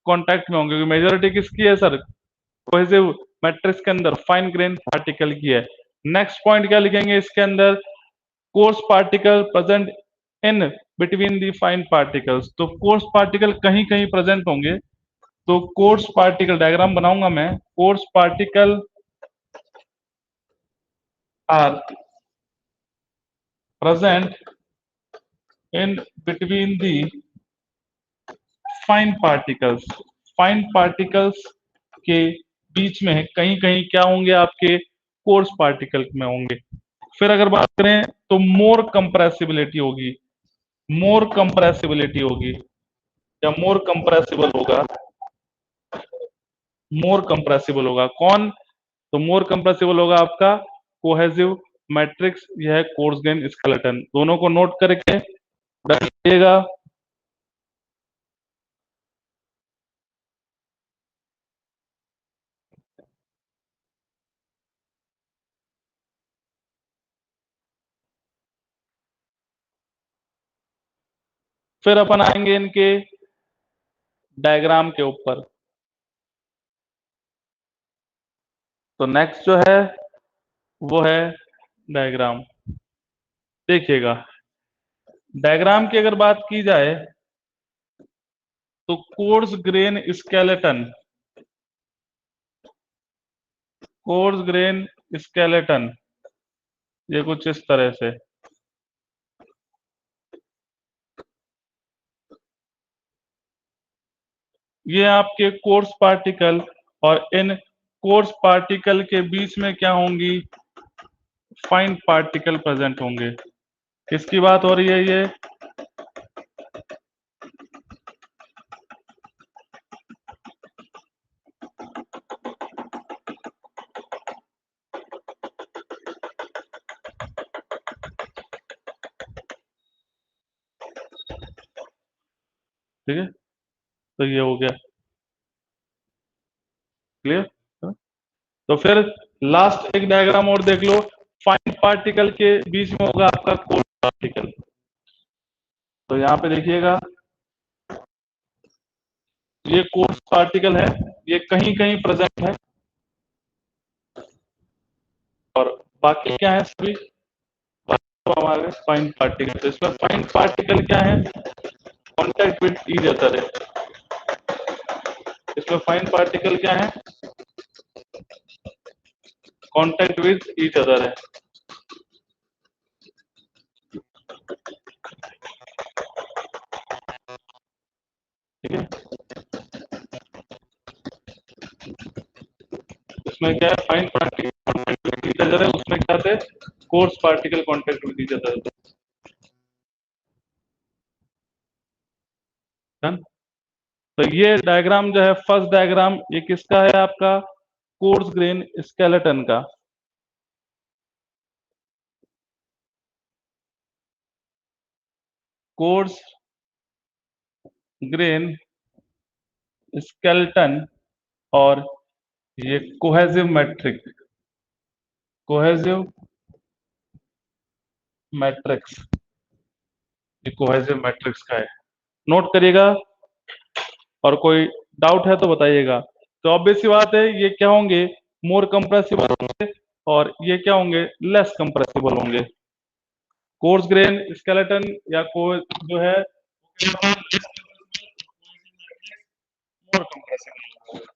कांटेक्ट में होंगे। मेजॉरिटी किसकी है सर, कोहेसिव मैट्रिक्स के अंदर फाइन ग्रेन पार्टिकल की है। नेक्स्ट पॉइंट क्या लिखेंगे इसके अंदर, coarse particle present in between the fine particles. तो कोर्स पार्टिकल कहीं कहीं प्रेजेंट होंगे। तो कोर्स पार्टिकल डायग्राम बनाऊंगा मैं, coarse particle are present in between the fine particles. Fine particles के बीच में कहीं कहीं क्या होंगे, आपके कोर्स पार्टिकल में होंगे। फिर अगर बात करें तो मोर कंप्रेसिबिलिटी होगी, मोर कंप्रेसिबिलिटी होगी या मोर कंप्रेसिबल होगा, मोर कंप्रेसिबल होगा कौन, तो मोर कंप्रेसिबल होगा आपका कोहेसिव मैट्रिक्स, यह है कोर्स ग्रेन स्केलेटन। दोनों को नोट करके रखिएगा। फिर अपन आएंगे इनके डायग्राम के ऊपर। तो नेक्स्ट जो है वो है डायग्राम। देखिएगा, डायग्राम की अगर बात की जाए तो course grain skeleton, course grain skeleton ये कुछ इस तरह से, ये आपके कोर्स पार्टिकल, और इन कोर्स पार्टिकल के बीच में क्या होंगी, फाइन पार्टिकल प्रेजेंट होंगे। किसकी बात हो रही है ये, ठीक है। तो ये हो गया क्लियर। तो फिर लास्ट एक डायग्राम और देख लो, फाइन पार्टिकल के बीच में होगा आपका कोर्स पार्टिकल। तो यहाँ पे देखिएगा, ये कोर्स पार्टिकल है, ये कहीं कहीं प्रेजेंट है, और बाकी क्या है सभी हमारे फाइन पार्टिकल। तो इसमें फाइन पार्टिकल क्या है, कॉन्टैक्ट विद ईच अदर है। इसमें फाइन पार्टिकल क्या है, कांटेक्ट विद ईच अदर है। ठीक है, इसमें क्या है, fine particle contact with each other है, उसमें क्या थे, coarse particle contact with each other. तो ये डायग्राम जो है, फर्स्ट डायग्राम, ये किसका है, आपका कोर्स ग्रेन स्केलेटन का। कोर्स ग्रेन स्केलेटन और ये कोहेसिव मैट्रिक्स, कोहेसिव मैट्रिक्स, ये कोहेसिव मैट्रिक्स का है, नोट करिएगा। और कोई डाउट है तो बताइएगा। तो ऑब्वियस सी बात है, ये क्या होंगे, मोर कंप्रेसिबल होंगे और ये क्या होंगे, लेस कंप्रेसिबल होंगे। कोर्स ग्रेन स्केलेटन या को जो है मोर कंप्रेसिबल होगा।